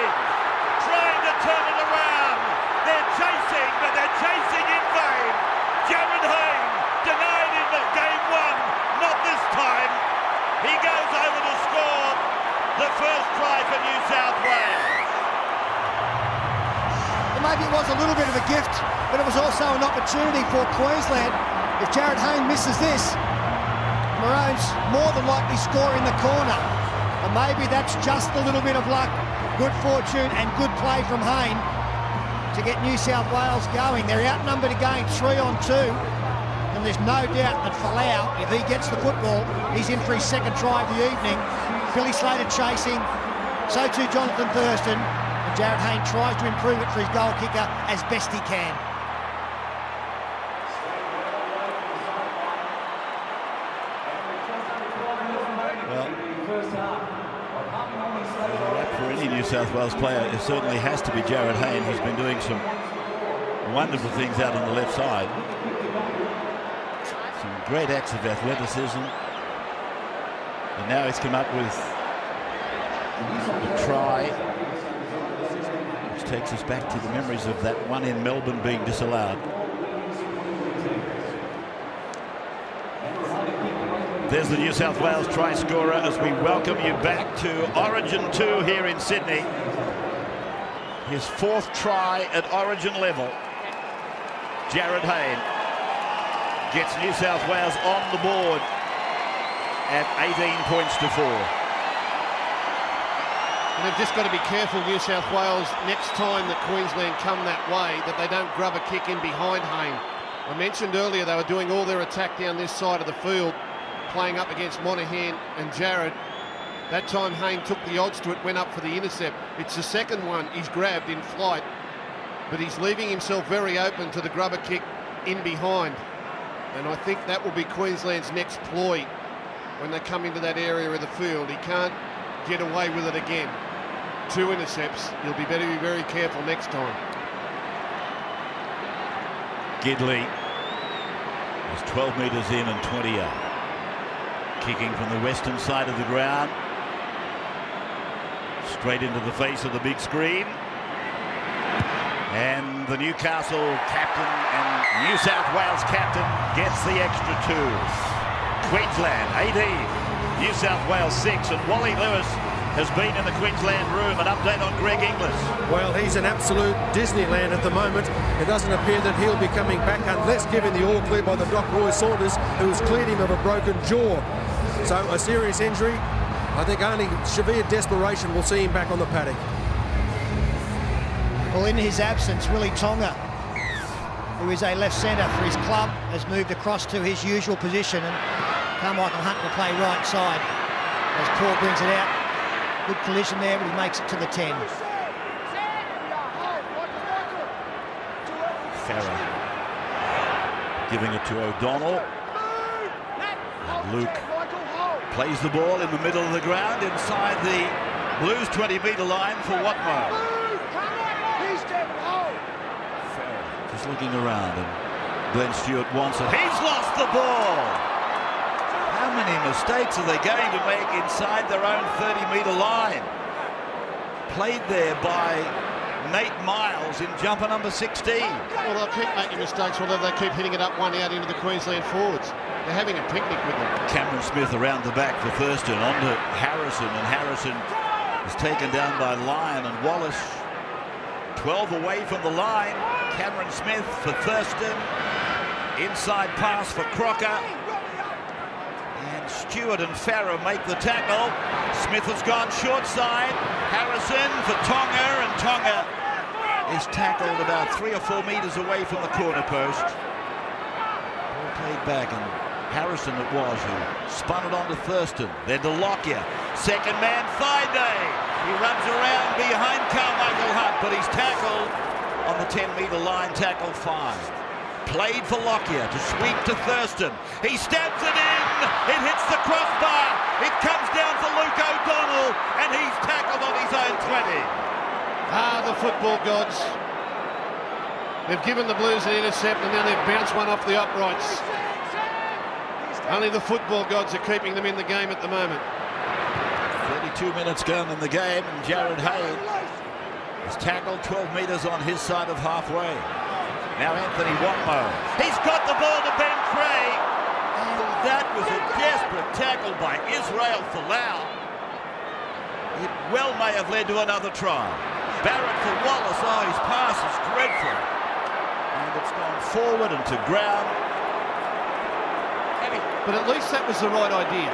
Trying to turn it around. They're chasing, but they're chasing in vain. Jared Hay denied in game 1, not this time. He goes over to score the first try for New South Wales. Well, maybe it was a little bit of a gift, but it was also an opportunity for Queensland. If Jared Hayne misses this, Maroons more than likely score in the corner. And maybe that's just a little bit of luck, good fortune and good play from Hayne to get New South Wales going. They're outnumbered again 3 on 2. And there's no doubt that Folau, if he gets the football, he's in for his second try of the evening. Billy Slater chasing, so too Jonathan Thurston. And Jared Hayne tries to improve it for his goal kicker as best he can. New South Wales player, it certainly has to be Jarryd Hayne. He's been doing some wonderful things out on the left side. Some great acts of athleticism. And now he's come up with a try, which takes us back to the memories of that one in Melbourne being disallowed. There's the New South Wales try scorer as we welcome you back to Origin 2 here in Sydney. His 4th try at Origin level. Jarryd Hayne gets New South Wales on the board at 18 points to 4. And they've just got to be careful, New South Wales, next time that Queensland come that way, that they don't grub a kick in behind Hayne. I mentioned earlier they were doing all their attack down this side of the field, playing up against Monahan and Jarryd. That time Hayne took the odds to it, went up for the intercept. It's the second one he's grabbed in flight, but he's leaving himself very open to the grubber kick in behind. And I think that will be Queensland's next ploy when they come into that area of the field. He can't get away with it again. 2 intercepts. He'll be better be very careful next time. Gidley is 12 metres in and 20 out. Kicking from the western side of the ground. Straight into the face of the big screen. And the Newcastle captain and New South Wales captain gets the extra 2. Queensland 18, New South Wales 6, and Wally Lewis has been in the Queensland room. An update on Greg Inglis. Well, he's an absolute Disneyland at the moment. It doesn't appear that he'll be coming back unless given the all clear by the Doc Roy Saunders, who has cleared him of a broken jaw. So a serious injury. I think only severe desperation will see him back on the paddock. Well, in his absence, Willie Tonga, who is a left centre for his club, has moved across to his usual position, and Carmichael Hunt will play right side as Paul brings it out. Good collision there, but he makes it to the 10. Farah giving it to O'Donnell. And Luke plays the ball in the middle of the ground inside the Blues 20-metre line for Watmough. Farah just looking around, and Glenn Stewart wants it. He's lost the ball. How many mistakes are they going to make inside their own 30-metre line? Played there by Nate Miles in jumper number 16. Well, they'll keep making mistakes, although they keep hitting it up one out into the Queensland forwards. They're having a picnic with them. Cameron Smith around the back for Thurston, on to Harrison, and Harrison is taken down by Lyon and Wallace. 12 away from the line. Cameron Smith for Thurston. Inside pass for Crocker. And Stewart and Farah make the tackle. Smith has gone short side. Harrison for Tonga, and Tonga is tackled about 3 or 4 metres away from the corner post. Ball played back, and Harrison it was who spun it on to Thurston. Then to Lockyer. Second man, Thaiday. He runs around behind Carmichael Hunt, but he's tackled on the 10-metre line, tackle 5. Played for Lockyer to sweep to Thurston. He stabs it in. It hits the crossbar. It comes down for Luke O'Donnell, and he's tackled on his own 20. Ah, the football gods. They've given the Blues an intercept, and now they've bounced one off the uprights. Only the football gods are keeping them in the game at the moment. 32 minutes gone in the game, and Jarryd Hayne has tackled 12 metres on his side of halfway. Now Anthony Watmough. He's got the ball to Ben Creagh. And that was a desperate tackle by Israel Folau. It well may have led to another try. Barrett for Wallace. Oh, his pass is dreadful. And it's gone forward and to ground. But at least that was the right idea.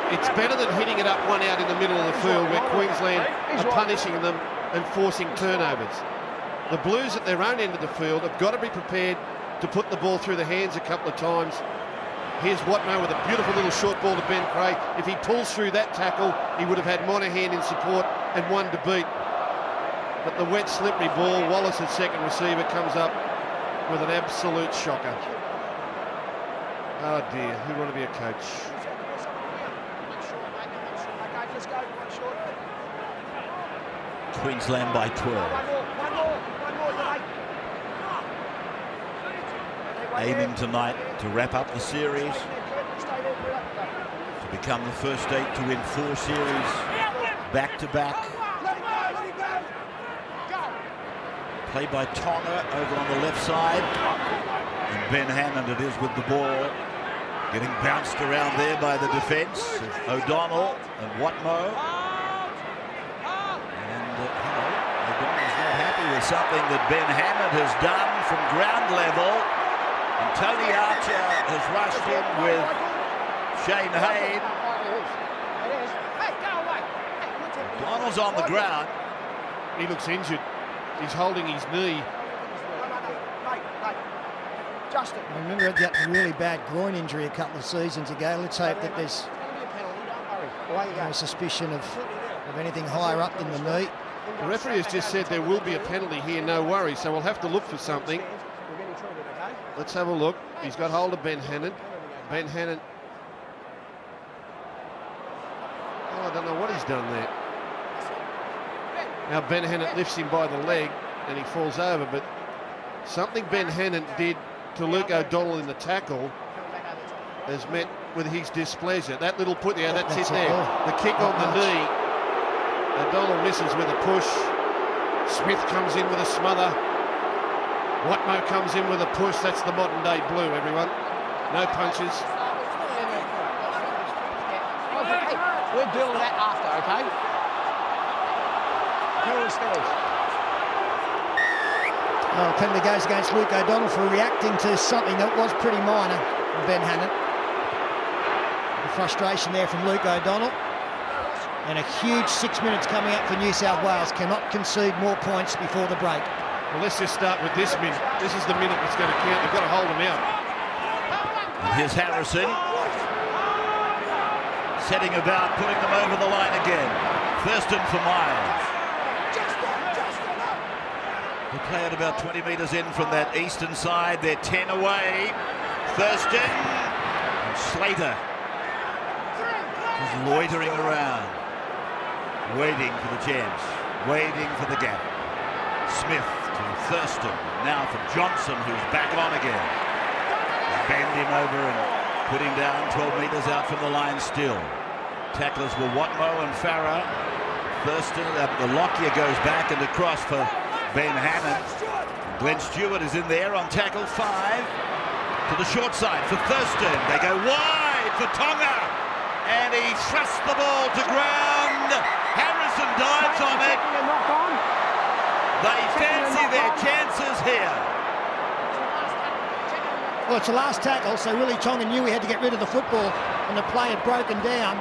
It's better than hitting it up one out in the middle of the field where Queensland are punishing them and forcing turnovers. The Blues at their own end of the field have got to be prepared to put the ball through the hands a couple of times. Here's Watmough with a beautiful little short ball to Ben Creagh. If he pulls through that tackle, he would have had Monahan in support and one to beat. But the wet, slippery ball, Wallace at second receiver comes up with an absolute shocker. Oh dear, who'd want to be a coach? Queensland by 12. Aiming tonight to wrap up the series, to become the first state to win 4 series back-to-back. Play by Tonga over on the left side, and Ben Hannant it is with the ball, getting bounced around there by the defence of O'Donnell and Watmough. And O'Donnell's not happy with something that Ben Hannant has done from ground level. And Tony Archer has rushed in with Shane Hayne. O'Donnell's on the ground. He looks injured. He's holding his knee. I remember he got a really bad groin injury a couple of seasons ago. Let's hope that there's no suspicion of anything higher up than the knee. The referee has just said there will be a penalty here, no worries, so we'll have to look for something. Let's have a look. He's got hold of Ben Hannant. Ben Hannant. Oh, I don't know what he's done there. Now Ben Hannant lifts him by the leg and he falls over, but something Ben Hannant did to Luke O'Donnell in the tackle has met with his displeasure. That little put there, that's it there. The kick on the knee. O'Donnell misses with a push. Smith comes in with a smother. Watmough comes in with a push. That's the modern day blue, everyone. No punches. We'll deal with that after, okay? Well, penalty goes against Luke O'Donnell for reacting to something that was pretty minor from Ben Hannant. The frustration there from Luke O'Donnell. And a huge 6 minutes coming up for New South Wales. Cannot concede more points before the break. Well, let's just start with this minute. This is the minute that's going to count. They've got to hold them out. And here's Harrison. Setting about, putting them over the line again. Thurston for Miles. They play at about 20 metres in from that eastern side. They're 10 away. Thurston and Slater just loitering around, waiting for the chance, waiting for the gap. Smith to Thurston, now for Johnson, who's back on again. Bend him over and put him down 12 metres out from the line still. Tacklers were Watmough and Farah. Thurston, the Lockyer goes back and across for Ben Hannant. Glenn Stewart is in there on tackle 5. To the short side for Thurston. They go wide for Tonga. And he thrusts the ball to ground. Harrison dives on it. They fancy their chances here. Well, it's the last tackle, so Willie Tonga knew he had to get rid of the football, and the play had broken down.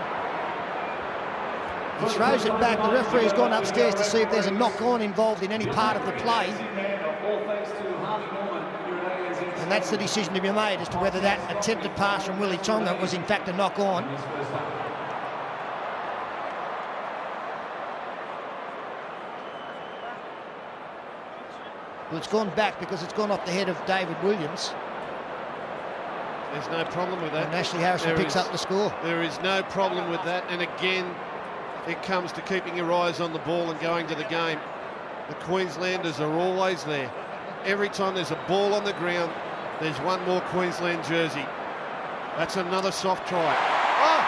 He throws it back. The referee has gone upstairs to see if there's a knock-on involved in any part of the play. And that's the decision to be made as to whether that attempted pass from Willie Tonga was in fact a knock-on. Well, it's gone back because it's gone off the head of David Williams. There's no problem with that. And Ashley Harrison picks up the score. There is no problem with that. And again, it comes to keeping your eyes on the ball and going to the game. The Queenslanders are always there. Every time there's a ball on the ground, there's one more Queensland jersey. That's another soft try. Oh!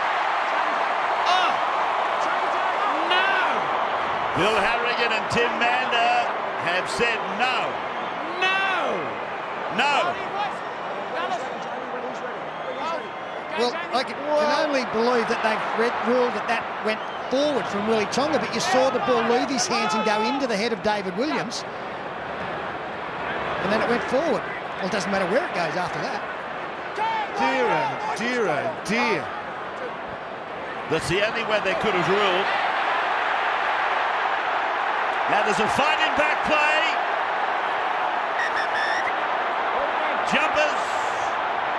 Oh! No! Bill Harrigan and Tim Mander have said no. No! No! Well, I can only believe that they've ruled that went forward from Willie Tonga, but you saw the ball leave his hands and go into the head of David Williams. And then it went forward. Well, it doesn't matter where it goes after that. Dear, oh dear, oh dear. That's the only way they could have ruled. Now there's a fighting back play. Jumpers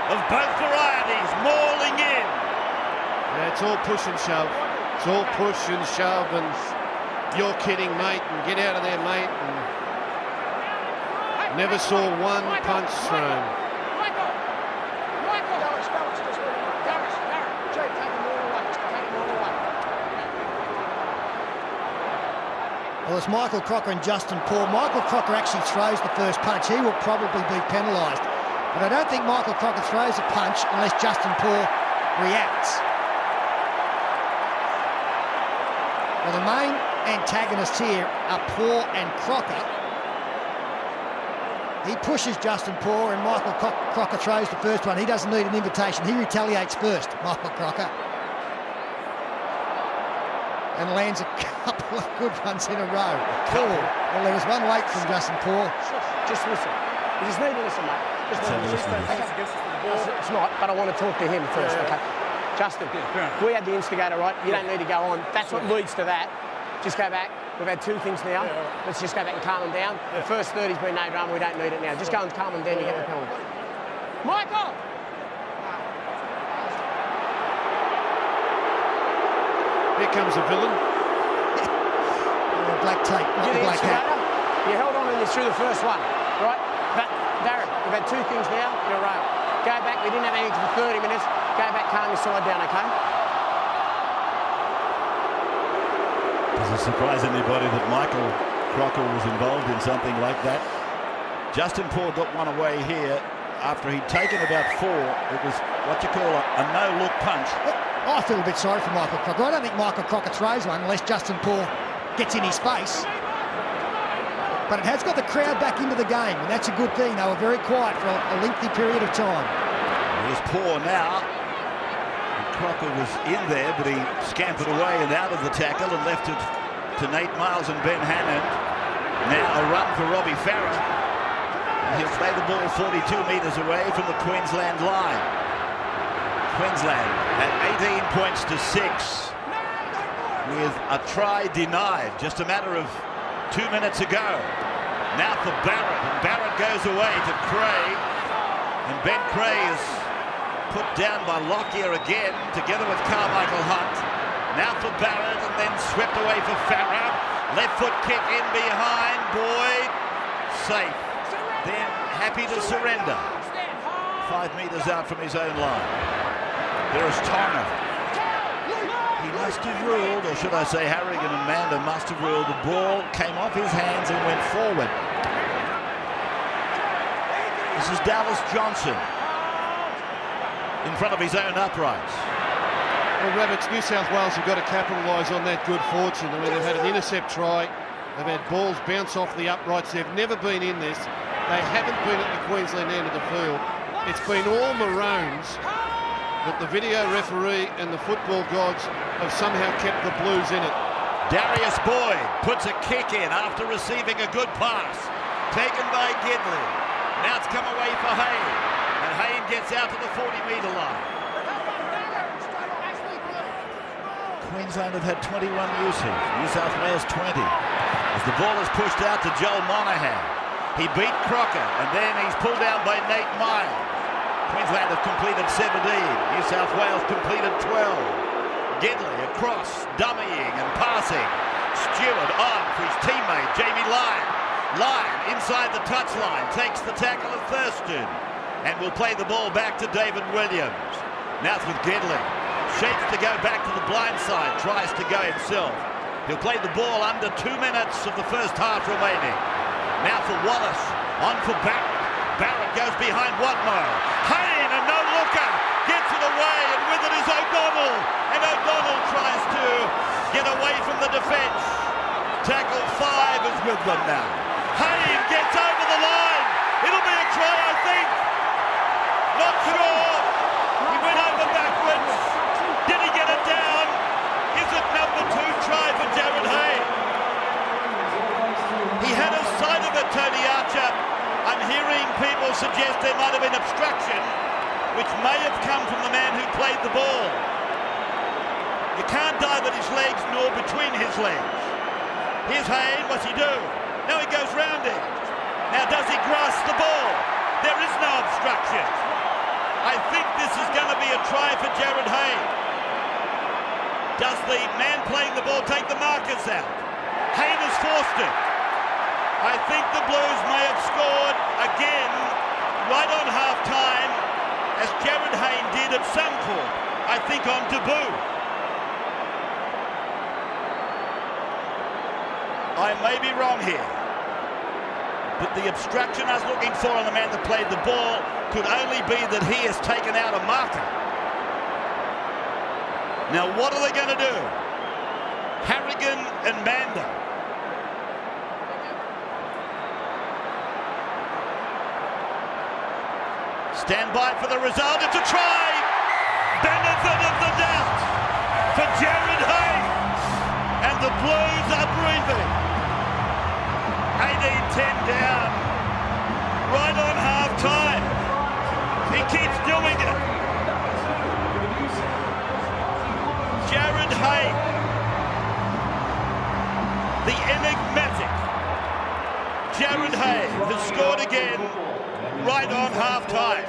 of both varieties mauling in. Yeah, it's all push and shove. It's all push and shove and you're kidding, mate, and get out of there, mate. And never saw one punch thrown. Well, it's Michael Crocker and Justin Paul. Michael Crocker actually throws the first punch. He will probably be penalised. But I don't think Michael Crocker throws a punch unless Justin Paul reacts. Well, the main antagonists here are Paul and Crocker. He pushes Justin Paul and Michael Crocker throws the first one. He doesn't need an invitation. He retaliates first, Michael Crocker. And lands a couple of good ones in a row. Cool. Well, there was one late from Justin Paul. Just listen. You just need to listen, mate. Just listen. It's not, but I want to talk to him first, okay? Justin, we had the instigator, right? You don't need to go on. That's what leads to that. Just go back. We've had 2 things now. Let's just go back and calm them down. The first 30's been no drama. We don't need it now. Just go and calm them down. You get the penalty. Michael! Here comes a villain. Black tape, not the black hat. You held on in this through the first one, right? But, Darren, we've had 2 things now in a row. Go back. We didn't have anything for 30 minutes. Go back, calm your side down, okay? Does it surprise anybody that Michael Crocker was involved in something like that? Justin Paul got one away here after he'd taken about 4. It was what you call a no-look punch. I feel a bit sorry for Michael Crocker. I don't think Michael Crocker throws one unless Justin Paul gets in his face. But it has got the crowd back into the game, and that's a good thing. They were very quiet for a lengthy period of time. Here's Paul now. And Crocker was in there, but he scampered away and out of the tackle and left it to Nate Miles and Ben Hannon. Now a run for Robbie Farah. And he'll play the ball 42 metres away from the Queensland line. Queensland at 18 points to 6 with a try denied just a matter of 2 minutes ago. Now for Barrett, and Barrett goes away to Craig, and Ben Craig is put down by Lockyer again together with Carmichael Hunt. Now for Barrett, and then swept away for Farah. Left foot kick in behind Boyd, safe, then happy to surrender 5 metres out from his own line. There is Tonga. He must have ruled, or should I say Harrigan and Manda must have ruled, the ball came off his hands and went forward. This is Dallas Johnson in front of his own uprights. Well, Rabbits, New South Wales have got to capitalise on that good fortune. I mean, they've had an intercept try. They've had balls bounce off the uprights. They've never been in this. They haven't been at the Queensland end of the field. It's been all Maroons, but the video referee and the football gods have somehow kept the Blues in it. Darius Boyd puts a kick in after receiving a good pass. Taken by Gidley. Now it's come away for Hayne. And Hayne gets out to the 40-metre line. Queensland have had 21 uses. New South Wales 20. As the ball is pushed out to Joel Monahan. He beat Crocker, and then he's pulled down by Nate Miles. Queensland have completed 17. New South Wales completed 12. Gidley across, dummying and passing. Stewart on for his teammate, Jamie Lyon. Lyon inside the touchline, takes the tackle of Thurston. And will play the ball back to David Williams. Now it's with Gidley. Shapes to go back to the blind side, tries to go himself. He'll play the ball under 2 minutes of the first half remaining. Now for Wallace, on for Barrett. Barrett goes behind Watmough. Hayne, a no-looker, gets it away, and with it is O'Donnell. And O'Donnell tries to get away from the defence. Tackle 5 is with them now. Hayne gets over the line. It'll be a try, I think. Not sure. He went over backwards. Did he get it down? Is it number 2 try for Jared Hayne? He had a sight of it, Tony Archer. I'm hearing people suggest there might have been obstruction, which may have come from the man who played the ball. You can't dive at his legs nor between his legs. Here's Hayne, what's he do? Now he goes round it. Now does he grasp the ball? There is no obstruction. I think this is going to be a try for Jared Hayne. Does the man playing the ball take the markers out? Hayne has forced it. I think the Blues may have scored again right on half-time, as Jared Hayne did at Suncorp, I think on debut. I I may be wrong here, but the obstruction I was looking for on the man that played the ball could only be that he has taken out a marker. Now, what are they going to do? Harrigan and Manda. Stand by for the result. It's a try. Benefit of the doubt for Jared Haynes. And the Blues are breathing. 18-10 down. Right on half-time. He keeps doing it. Jared Haynes. The enigmatic Jared Haynes has scored again right on half-time.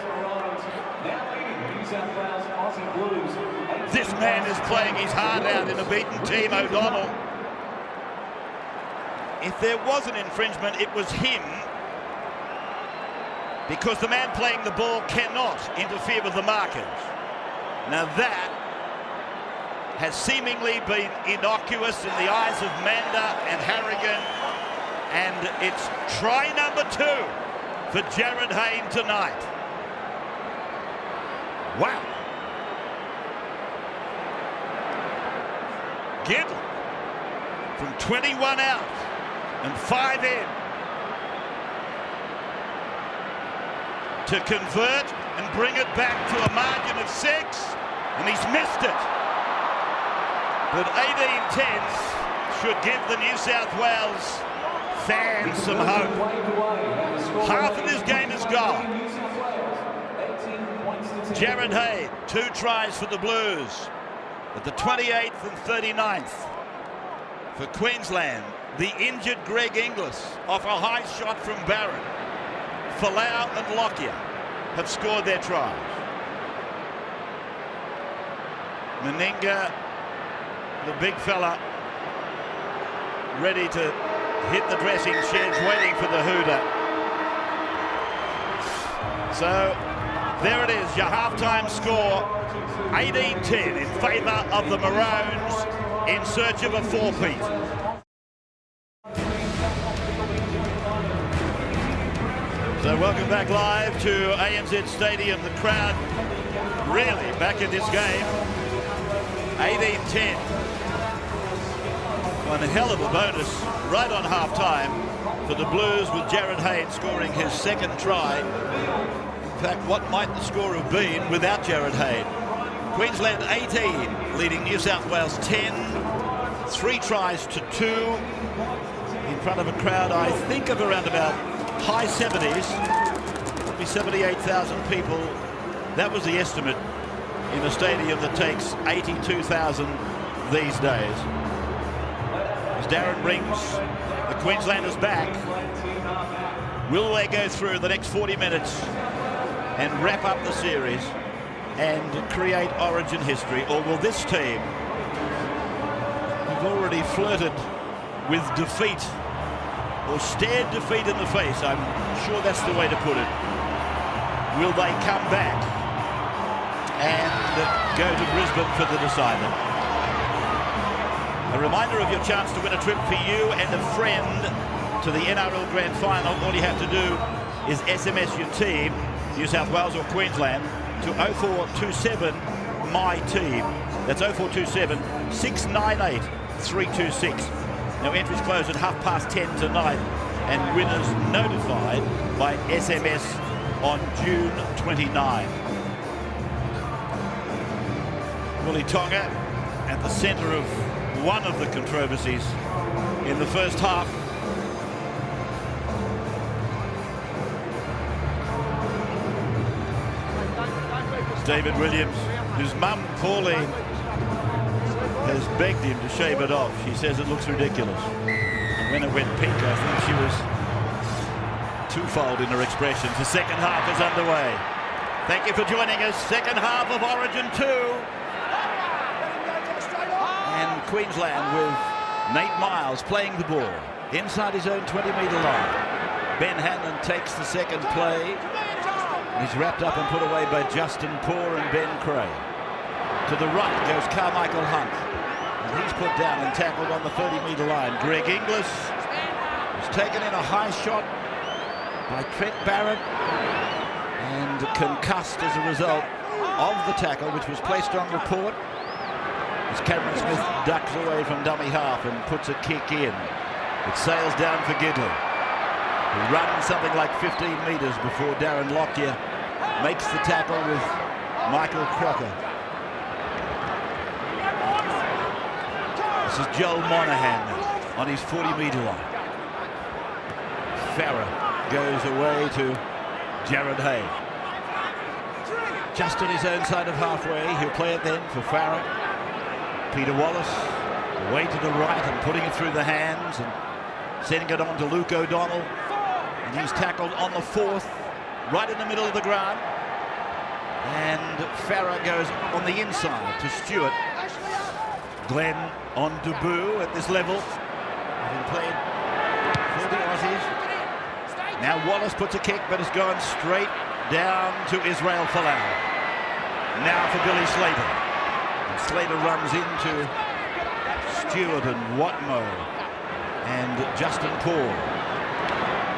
This man is playing his heart out in a beaten team, O'Donnell. If there was an infringement, it was him, because the man playing the ball cannot interfere with the markers. Now that has seemingly been innocuous in the eyes of Manda and Harrigan, and it's try number 2 for Jared Haynes tonight. Wow. Gidley from 21 out and 5 in to convert and bring it back to a margin of 6, and he's missed it. But 18-10 should give the New South Wales fans some hope. Half of this game is gone. Jared Haynes, 2 tries for the Blues at the 28th and 39th. For Queensland, the injured Greg Inglis off a high shot from Barron. Folau and Lockyer have scored their tries. Meninga, the big fella, ready to hit the dressing sheds, waiting for the hooter. So there it is, your halftime score, 18-10 in favour of the Maroons in search of a four-peat. So welcome back live to ANZ Stadium. The crowd really back in this game. 18-10. One hell of a bonus right on half-time for the Blues, with Jared Haynes scoring his 2nd try. In fact, what might the score have been without Jared Haynes? Queensland 18, leading New South Wales 10. 3 tries to 2 in front of a crowd, I think, of around about high 70s, probably 78,000 people. That was the estimate in a stadium that takes 82,000 these days. As Darren rings the Queenslanders back, will they go through the next 40 minutes and wrap up the series and create Origin history, or will this team, who've already flirted with defeat or stared defeat in the face, I'm sure that's the way to put it, will they come back and go to Brisbane for the decider? A reminder of your chance to win a trip for you and a friend to the NRL Grand Final. All you have to do is SMS your team, New South Wales or Queensland, to 0427 my team. That's 0427 698 326. Now entries close at 10:30 tonight, and winners notified by SMS on June 29. Willie Tonga at the centre of one of the controversies in the first half. David Williams, whose mum, Pauline, has begged him to shave it off. She says it looks ridiculous. And when it went pink, I think she was twofold in her expressions. The second half is underway. Thank you for joining us. Second half of Origin 2. And Queensland with Nate Miles playing the ball inside his own 20-metre line. Ben Hannon takes the second play. He's wrapped up and put away by Justin Poore and Ben Cray. To the right goes Carmichael Hunt. And he's put down and tackled on the 30-metre line. Greg Inglis It's taken in a high shot by Trent Barrett and concussed as a result of the tackle, which was placed on report, as Cameron Smith ducks away from dummy half and puts a kick in. It sails down for Gidley, who runs something like 15 metres before Darren Lockyer makes the tackle with Michael Crocker. This is Joel Monahan on his 40-metre line. Farah goes away to Jared Hay. Just on his own side of halfway, he'll play it then for Farah. Peter Wallace away to the right and putting it through the hands and sending it on to Luke O'Donnell. And he's tackled on the 4th, right in the middle of the ground. And Farah goes on the inside to Stewart. Glenn on Dubu at this level, having played for the Aussies. Now Wallace puts a kick, but has gone straight down to Israel Folau. Now for Billy Slater. And Slater runs into Stewart and Watmo and Justin Paul.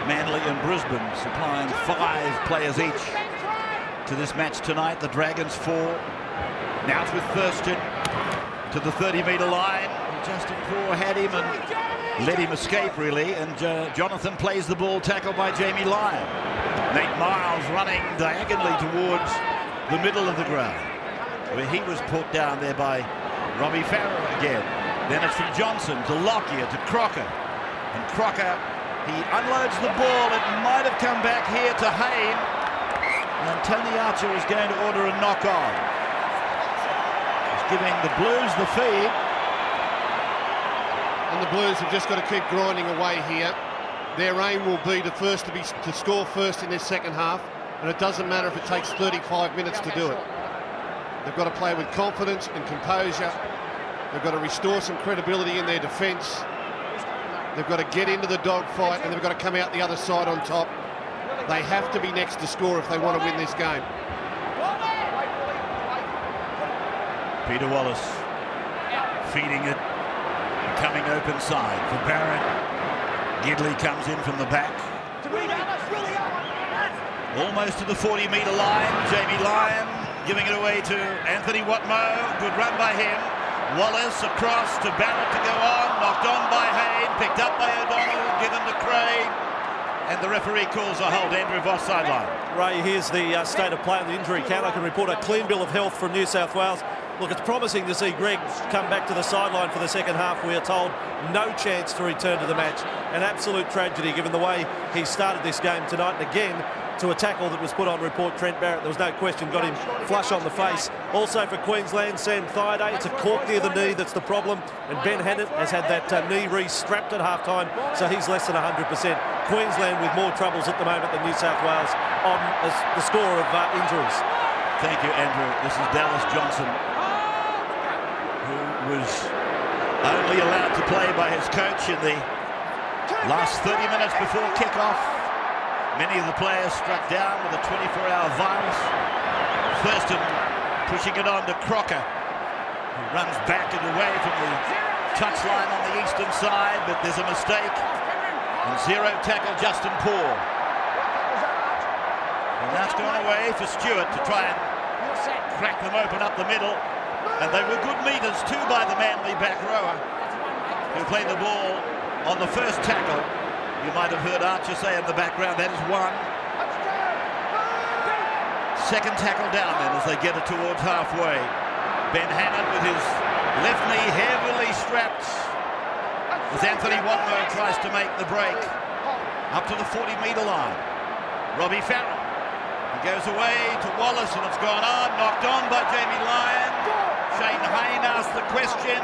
Manly and Brisbane supplying 5 players each to this match tonight. The Dragons 4. Now it's with Thurston to the 30-metre line. Justin Paul had him and let him escape, really, and Jonathan plays the ball, tackled by Jamie Lyon. Nate Miles running diagonally towards the middle of the ground, where he was put down there by Robbie Farah again. Then it's from Johnson to Lockyer to Crocker. And Crocker, he unloads the ball. It might have come back here to Hayne. And Tony Archer is going to order a knock-on. He's giving the Blues the feed. And the Blues have just got to keep grinding away here. Their aim will be to score first in this second half, and it doesn't matter if it takes 35 minutes to do it. They've got to play with confidence and composure. They've got to restore some credibility in their defence. They've got to get into the dogfight, and they've got to come out the other side on top. They have to be next to score if they want to win this game. Peter Wallace feeding it, coming open side for Barrett. Gidley comes in from the back. Almost to the 40-metre line. Jamie Lyon giving it away to Anthony Watmo. Good run by him. Wallace across to Barrett to go on. Knocked on by Hayne. Picked up by O'Donnell. Given to Craig. And the referee calls a hold. Andrew Voss sideline. Ray, here's the state of play on the injury count. I can report a clean bill of health from New South Wales. Look, it's promising to see Greg come back to the sideline for the second half. We are told no chance to return to the match. An absolute tragedy given the way he started this game tonight. And again, to a tackle that was put on report, Trent Barrett, there was no question, got him flush on the face. Also for Queensland, Sam Thaiday, it's a cork near the knee that's the problem. And Ben Hannett has had that knee re-strapped at half-time, so he's less than 100%. Queensland with more troubles at the moment than New South Wales on the score of injuries. Thank you, Andrew. This is Dallas Johnson, who was only allowed to play by his coach in the last 30 minutes before kick-off. Many of the players struck down with a 24-hour virus. Thurston pushing it on to Crocker, who runs back and away from the touchline on the eastern side, but there's a mistake. And zero tackle Justin Paul. And that's gone away for Stewart to try and crack them open up the middle. And they were good meters too by the Manly back rower, who played the ball on the first tackle. You might have heard Archer say in the background, that is one. Second tackle down then as they get it towards halfway. Ben Hannett with his left knee heavily strapped as Anthony Watmo tries to make the break up to the 40-metre line. Robbie Farah. He goes away to Wallace and it's gone on, knocked on by Jamie Lyon. Shane Hayne asked the question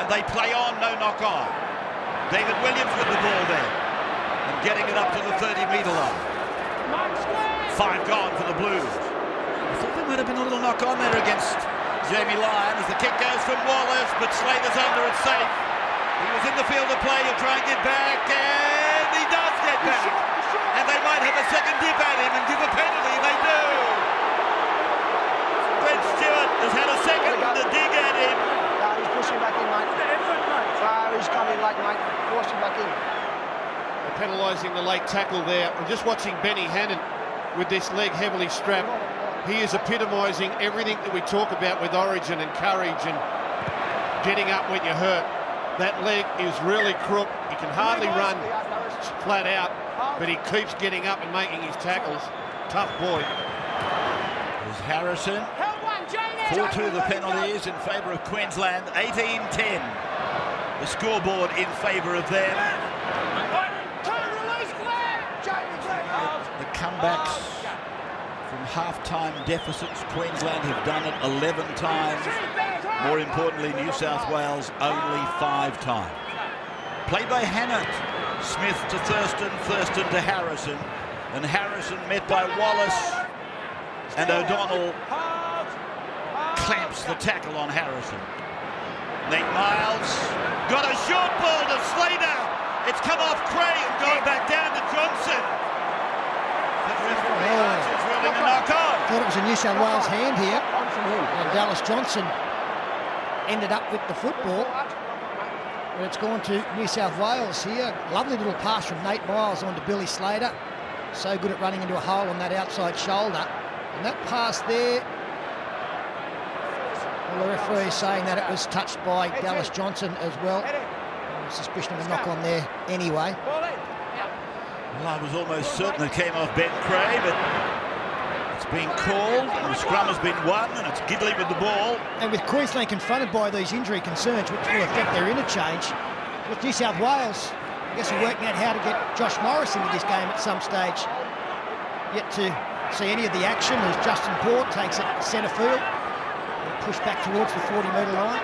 and they play on, no knock on. David Williams with the ball there and getting it up to the 30-metre line. 5 gone for the Blues. I thought there might have been a little knock on there against Jamie Lyon as the kick goes from Wallace, but Slater's under it safe. He was in the field of play, he'll try and get back, and he does get back. And they might have a second dip at him and give a penalty, they do. Brent Stewart has had a second to dig at him. He's pushing back in, mate. He's coming late, mate. Force him back in. They're penalising the late tackle there. I'm just watching Benny Hannon with this leg heavily strapped. He is epitomising everything that we talk about with origin and courage and getting up when you're hurt. That leg is really crook. He can hardly run flat out, but he keeps getting up and making his tackles. Tough boy. There's Harrison. 4-2 the penalties in favour of Queensland. 18-10 the scoreboard in favour of them. The comebacks from half-time deficits, Queensland have done it 11 times. More importantly, New South Wales only 5 times. Played by Hannant. Smith to Thurston, Thurston to Harrison, and Harrison met by Wallace, and O'Donnell clamps the tackle on Harrison. Nate Miles got a short ball to Slater. It's come off Craig and gone back down to Johnson. The referee is ruling a knock on. Thought it was a New South Wales hand here, and Dallas Johnson ended up with the football. But it's gone to New South Wales here. Lovely little pass from Nate Miles onto Billy Slater. So good at running into a hole on that outside shoulder. And that pass there, well, the referee is saying that it was touched by Dallas Johnson as well. Suspicion of a knock on there anyway. Well, I was almost certain it came off Ben Creagh, but it's been called, and the scrum has been won, and it's Gidley with the ball. And with Queensland confronted by these injury concerns, which will affect their interchange, with New South Wales, I guess we're working out how to get Josh Morris into this game at some stage. Yet to see any of the action as Justin Port takes it centre field and push back towards the 40-metre line.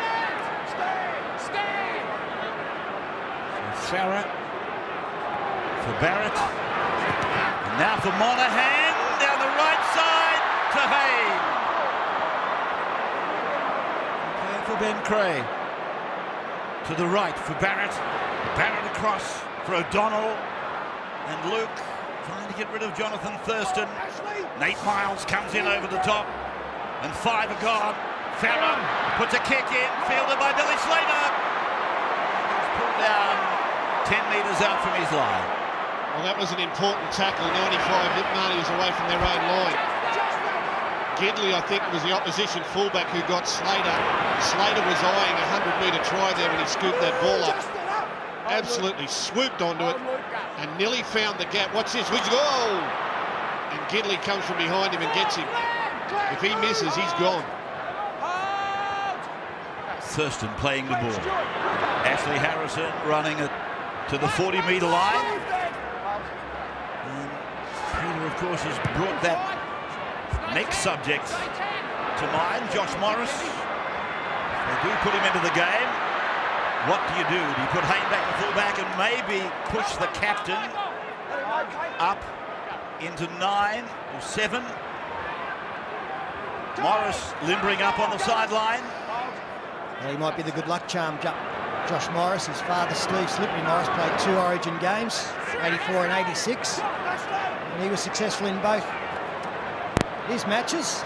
Farah for Barrett, and now for Monahan down the right side to Hayne. Okay, for Ben Creagh, to the right for Barrett, Barrett across for O'Donnell, and Luke trying to get rid of Jonathan Thurston. Nate Miles comes in over the top, and 5 are gone. Farah puts a kick in, fielded by Billy Slater. He's pulled down 10 metres out from his line. Well, that was an important tackle. 95 metres away from their own line. Gidley, I think, was the opposition fullback who got Slater. Slater was eyeing a 100-metre try there when he scooped that ball up. Absolutely swooped onto it and nearly found the gap. What's this? Which goal? And Gidley comes from behind him and gets him. If he misses, he's gone. Thurston playing the ball. Ashley Harrison running it to the 40-metre line. And Peter, of course, has brought that next subject to mind, Josh Morris. They do put him into the game. What do? Do you put Hayne back to fullback and maybe push the captain up into 9 or 7? Morris limbering up on the sideline. Well, he might be the good luck charm, Josh Morris. His father, Steve Slippery Morris, played 2 Origin games, 84 and 86. And he was successful in both his matches.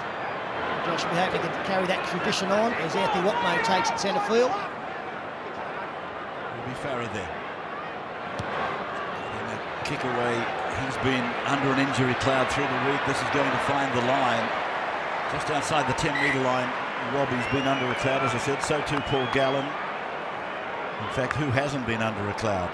Josh will be hoping to carry that tradition on as Anthony Watmo takes it centre field. Will be Farah there. And that kick away, he's been under an injury cloud through the week. This is going to find the line. Just outside the 10-metre line, Robbie's been under a cloud, as I said, so too Paul Gallen. In fact, who hasn't been under a cloud?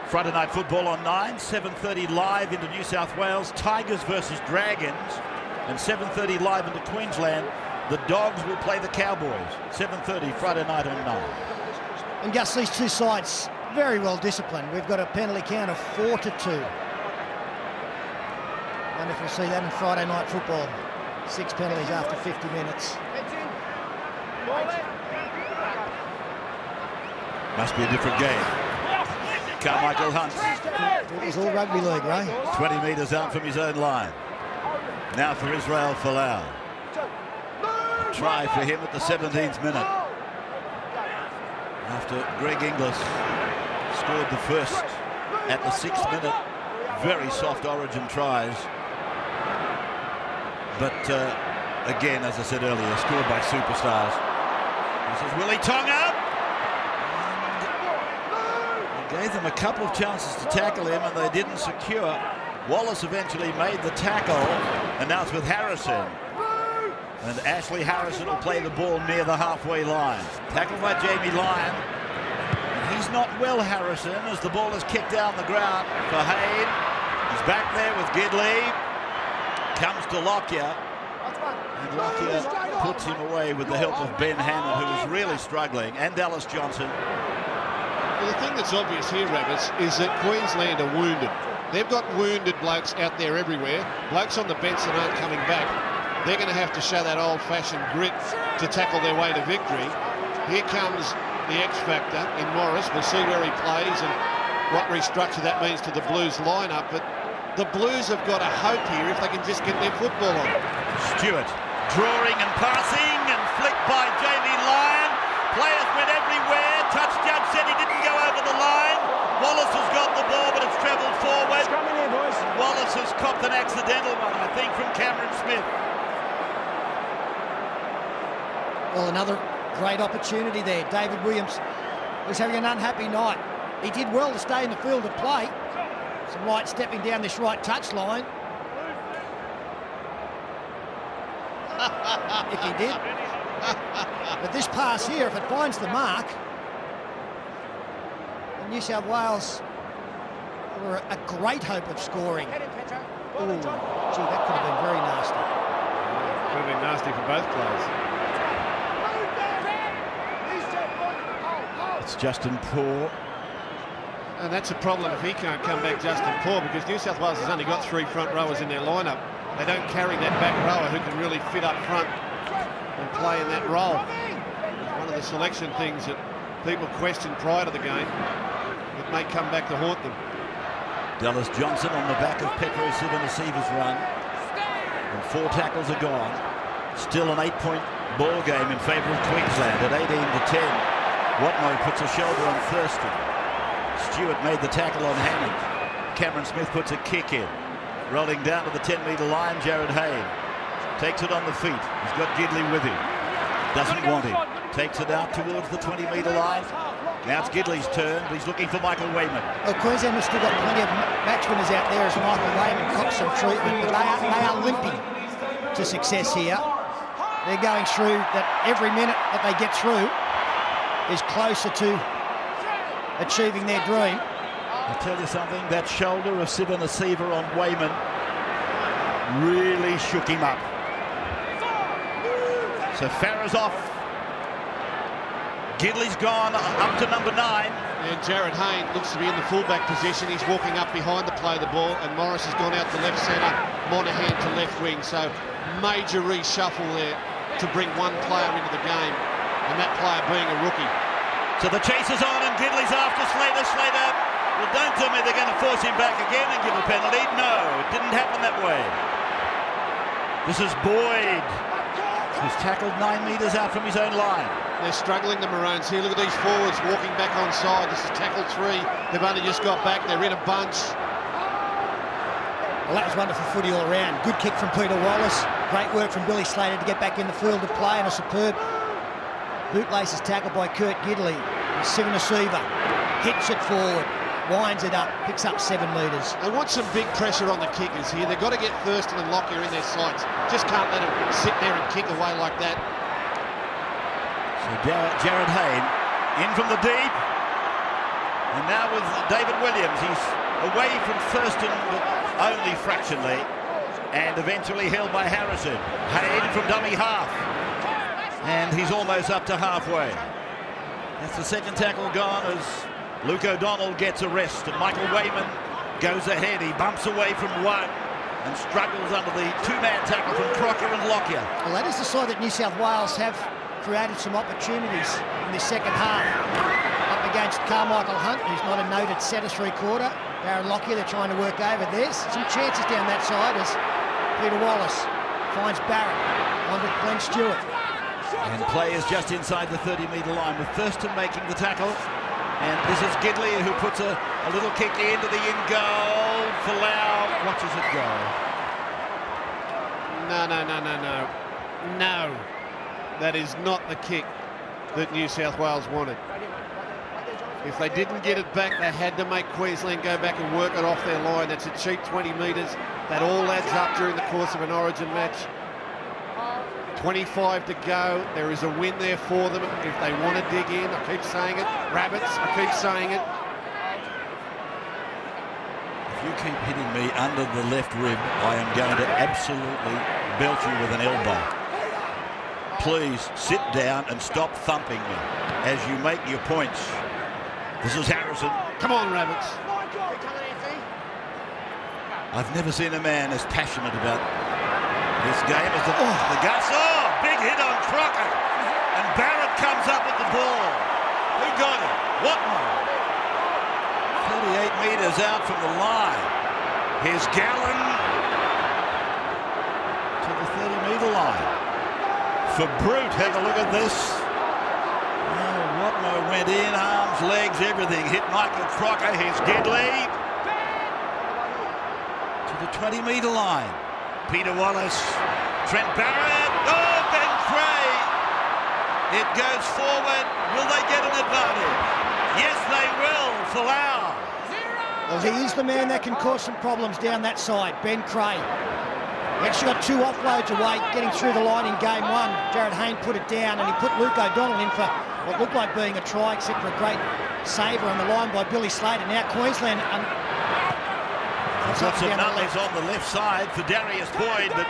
Friday night football on 9, 7:30 live into New South Wales, Tigers versus Dragons, and 7:30 live into Queensland. The Dogs will play the Cowboys, 7:30 Friday night on 9. And Gus, these two sides very well disciplined. We've got a penalty count of 4-2. Wonder if we'll see that in Friday night football. 6 penalties after 50 minutes. Must be a different game. Carmichael Hunt. It was all rugby league, Ray. 20 metres out from his own line. Now for Israel Folau. A try for him at the 17th minute. After Greg Inglis scored the first at the 6th minute. Very soft Origin tries. But again, as I said earlier, scored by superstars. This is Willie Tonga. And again, gave them a couple of chances to tackle him and they didn't secure. Wallace eventually made the tackle, and now it's with Harrison. And Ashley Harrison will play the ball near the halfway line. Tackled by Jamie Lyon. And he's not well, Harrison, as the ball is kicked down the ground for Hayne. He's back there with Gidley. Comes to Lockyer. And Lockyer puts him away with the help of Ben Hammond, who is really struggling, and Dallas Johnson. Well, the thing that's obvious here, Rabbits, is that Queensland are wounded. They've got wounded blokes out there everywhere. Blokes on the bench that aren't coming back. They're going to have to show that old-fashioned grit to tackle their way to victory. Here comes the X factor in Morris. We'll see where he plays and what restructure that means to the Blues lineup. But the Blues have got a hope here if they can just get their football on. Stewart drawing and passing and flicked by Jamie Lyon. Players went everywhere. Touch judge said he didn't go over the line. Wallace has got the ball, but it's travelled forward. Wallace has copped an accidental one, I think, from Cameron Smith. Well, another great opportunity there. David Williams was having an unhappy night. He did well to stay in the field of play. Some light stepping down this right touchline. If he did. But this pass here, if it finds the mark, New South Wales were a great hope of scoring. Ooh, gee, that could have been very nasty. Could have been nasty for both players. It's Justin Paul. And that's a problem if he can't come back, Justin Paul, because New South Wales has only got 3 front rowers in their lineup. They don't carry that back rower who can really fit up front and play in that role. It's one of the selection things that people questioned prior to the game. It may come back to haunt them. Dallas Johnson on the back of Petro Sivanasiva's run. And 4 tackles are gone. Still an 8-point ball game in favour of Queensland at 18-10. Watmough puts a shoulder on Thurston. Stewart made the tackle on Hammond. Cameron Smith puts a kick in. Rolling down to the 10-metre line, Jared Hayne. Takes it on the feet. He's got Gidley with him. Doesn't want him. Takes it out towards the 20-metre line. Now it's Gidley's turn, but he's looking for Michael Wayman. Well, Queensland have still got plenty of match winners out there as Michael Wayman cops some treatment, but they are limping to success here. They're going through that every minute that they get through is closer to achieving their dream. I'll tell you something, that shoulder of Sivanasiva on Wayman really shook him up. So Farah's off. Gidley's gone up to number 9. And Jared Hayne looks to be in the fullback position. He's walking up behind to play the ball, and Morris has gone out to left centre, Monahan to left wing. So major reshuffle there to bring one player into the game, and that player being a rookie. So the chase is on, and Gidley's after Slater. Slater, well, don't tell me they're going to force him back again and give a penalty. No, it didn't happen that way. This is Boyd, who's tackled 9 metres out from his own line. They're struggling, the Maroons here. Look at these forwards walking back onside. This is tackle 3. They've only just got back. They're in a bunch. Well, that was wonderful footy all around. Good kick from Peter Wallace. Great work from Billy Slater to get back in the field of play, and a superb bootlaces tackle by Kurt Gidley. Sivanasiva hits it forward, winds it up, picks up 7 metres. They want some big pressure on the kickers here. They've got to get Thurston and Lockyer in their sights. Just can't let them sit there and kick away like that. So Jared Hayne in from the deep. And now with David Williams, he's away from Thurston, but only fractionally. And eventually held by Harrison. Hayne from dummy half. And he's almost up to halfway. That's the second tackle gone as Luke O'Donnell gets a rest. And Michael Wayman goes ahead. He bumps away from 1 and struggles under the 2-man tackle from Crocker and Lockyer. Well, that is the side that New South Wales have created some opportunities in this second half. Up against Carmichael Hunt, who's not a noted setter 3-quarter. Darren Lockyer, they're trying to work over. There's some chances down that side as Peter Wallace finds Barrett onto Glenn Stewart. And play is just inside the 30-metre line with Thurston making the tackle. And this is Gidley who puts a little kick into the in-goal. Folau watches it go. No. That is not the kick that New South Wales wanted. If they didn't get it back, they had to make Queensland go back and work it off their line. That's a cheap 20 metres. That all adds up during the course of an Origin match. 25 to go. There is a win there for them if they want to dig in. I keep saying it. Rabbits, I keep saying it. If you keep hitting me under the left rib, I am going to absolutely belt you with an elbow. Please sit down and stop thumping me as you make your points. This is Harrison. Come on, Rabbits. I've never seen a man as passionate about this game as the Gus. Oh, big hit on Crocker. And Barrett comes up with the ball. Who got it? Watmo. 38 metres out from the line. Here's Gallen to the 30-metre line. For Brute, have a look at this. Oh, Watmo went in, arms, legs, everything. Hit Michael Crocker. Here's Gidley to the 20-metre line. Peter Wallace, Trent Barrett. Oh, Ben Creagh. It goes forward. Will they get an advantage? Yes, they will. Folau. Well, he is the man that can cause some problems down that side, Ben Creagh. He actually got 2 offloads away getting through the line in game 1. Jared Hayne put it down and he put Luke O'Donnell in for what looked like being a try, except for a great saver on the line by Billy Slater. Now Queensland... Got some nullies on the left side for Darius Boyd, but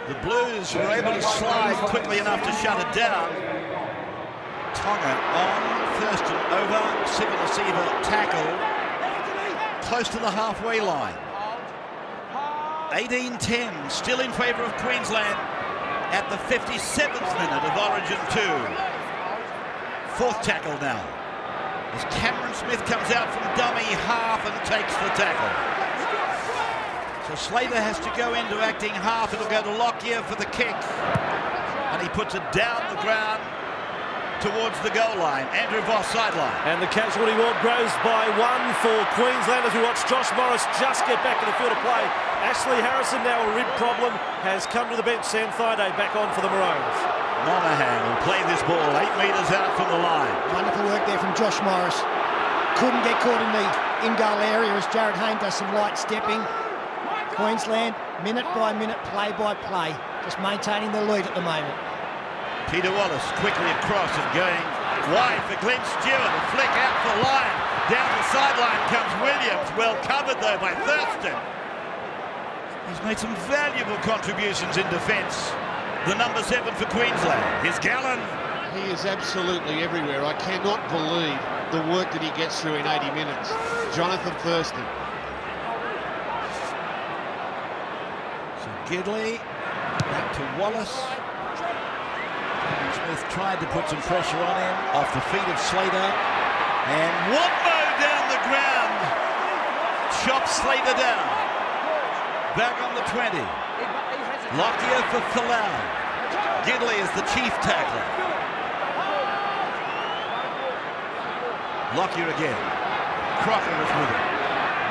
the Blues were able to slide quickly enough to shut it down. Tonga on Thurston over, Sivanasiva tackle close to the halfway line. 18-10, still in favour of Queensland at the 57th minute of Origin 2. 4th tackle now, as Cameron Smith comes out from dummy half and takes the tackle. So Slater has to go into acting half. It'll go to Lockyer for the kick. And he puts it down the ground towards the goal line. Andrew Voss sideline. And the casualty ward grows by 1 for Queensland as we watch Josh Morris just get back to the field of play. Ashley Harrison, now a rib problem, has come to the bench. Sam Thaiday back on for the Maroons. Monahan will play this ball 8 metres out from the line. Wonderful work there from Josh Morris. Couldn't get caught in the in-goal area as Jared Hayne does some light stepping. Queensland, minute by minute, play by play, just maintaining the lead at the moment. Peter Wallace quickly across and going wide for Glenn Stewart. A flick out for Lyon. Down the sideline comes Williams. Well covered though by Thurston. He's made some valuable contributions in defence. The number 7 for Queensland. Here's Gallen. He is absolutely everywhere. I cannot believe the work that he gets through in 80 minutes. Jonathan Thurston. Gidley, back to Wallace. Smith tried to put some pressure on him, off the feet of Slater. And Watmo down the ground. Chops Slater down. Back on the 20. Lockyer for Folau. Gidley is the chief tackler. Lockyer again. Crocker is with him.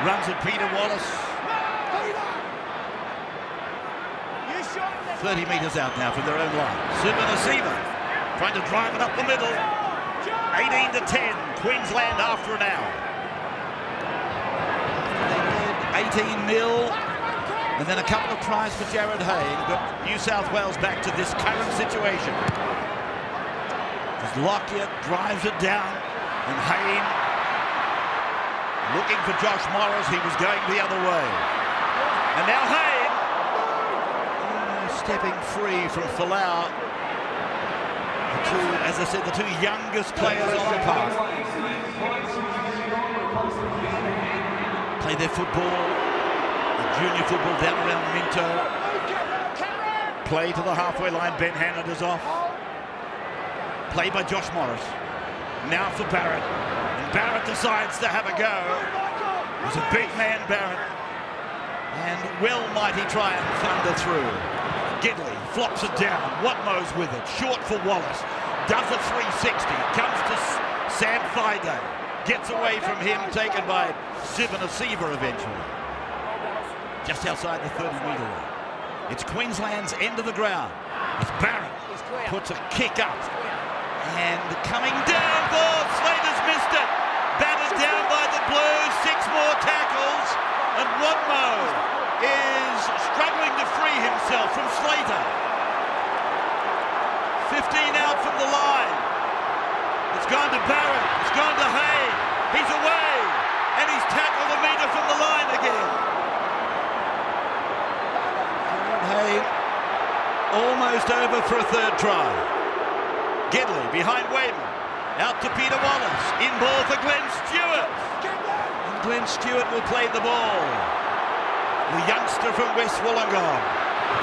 Runs at Peter Wallace. 30 metres out now from their own line. Sivanasiva trying to drive it up the middle. 18-10, Queensland after an hour. They led 18-0, and then a couple of tries for Jared Hayne got New South Wales back to this current situation. As Lockyer drives it down, and Hayne looking for Josh Morris. He was going the other way. And now Hayne stepping free from Folau. As I said, the 2 youngest players on the park. Play their football, the junior football down around Minto. Play to the halfway line, Ben Hannett is off. Play by Josh Morris. Now for Barrett. And Barrett decides to have a go. He's a big man, Barrett. And well might he try and thunder through. Gidley flops it down. Watmo's with it. Short for Wallace. Does a 360. Comes to Sam Thaiday. Gets away from him. Taken by Sivanasiva eventually. Just outside the 30-metre line. It's Queensland's end of the ground. As Barrett puts a kick up. And coming down. Oh, Slater's missed it. out from the line. It's gone to Barrett. It's gone to Hay. He's away. And he's tackled a metre from the line again. Hay almost over for a third try. Gidley behind Wayman. Out to Peter Wallace. In ball for Glenn Stewart. And Glenn Stewart will play the ball. The youngster from West Wollongong.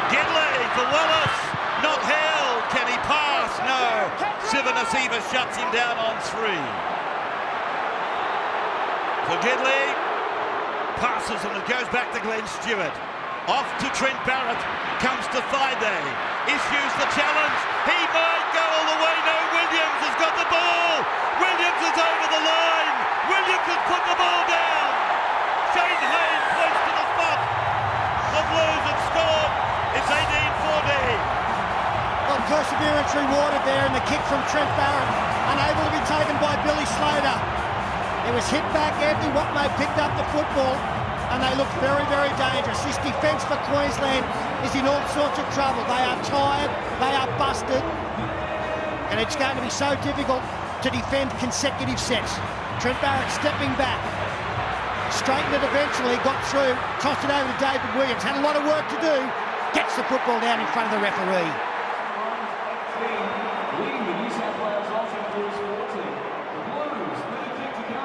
Gidley for Wallace. Not held. Can he pass? No. Sivanasiva shuts him down on 3. For Gidley. Passes and it goes back to Glenn Stewart. Off to Trent Barrett. Comes to Thaiday. Issues the challenge. He might go all the way. No, Williams has got the ball. Williams is over the line. Williams has put the ball down. Shane Hayne points to the spot. The Blues have scored. It's 18-14. Well, perseverance rewarded there in the kick from Trent Barrett. Unable to be taken by Billy Slater. It was hit back. Anthony Watmay picked up the football. And they look very, very dangerous. This defence for Queensland is in all sorts of trouble. They are tired, they are busted, and it's going to be so difficult to defend consecutive sets. Trent Barrett stepping back, straightened it eventually, got through, tossed it over to David Williams, had a lot of work to do, gets the football down in front of the referee. Leading the New South Wales Aussie Blues 14. The Blues with a kick to go.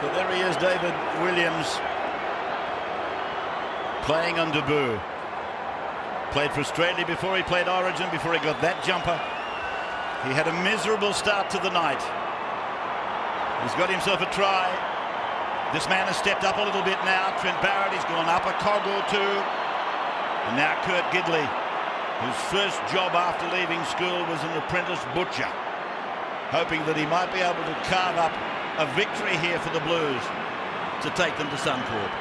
So there he is, David Williams, playing on debut. Played for Australia before he played Origin, before he got that jumper. He had a miserable start to the night. He's got himself a try. This man has stepped up a little bit now. Trent Barrett, he's gone up a cog or two. And now Kurt Gidley, whose first job after leaving school was an apprentice butcher, hoping that he might be able to carve up a victory here for the Blues to take them to Suncorp.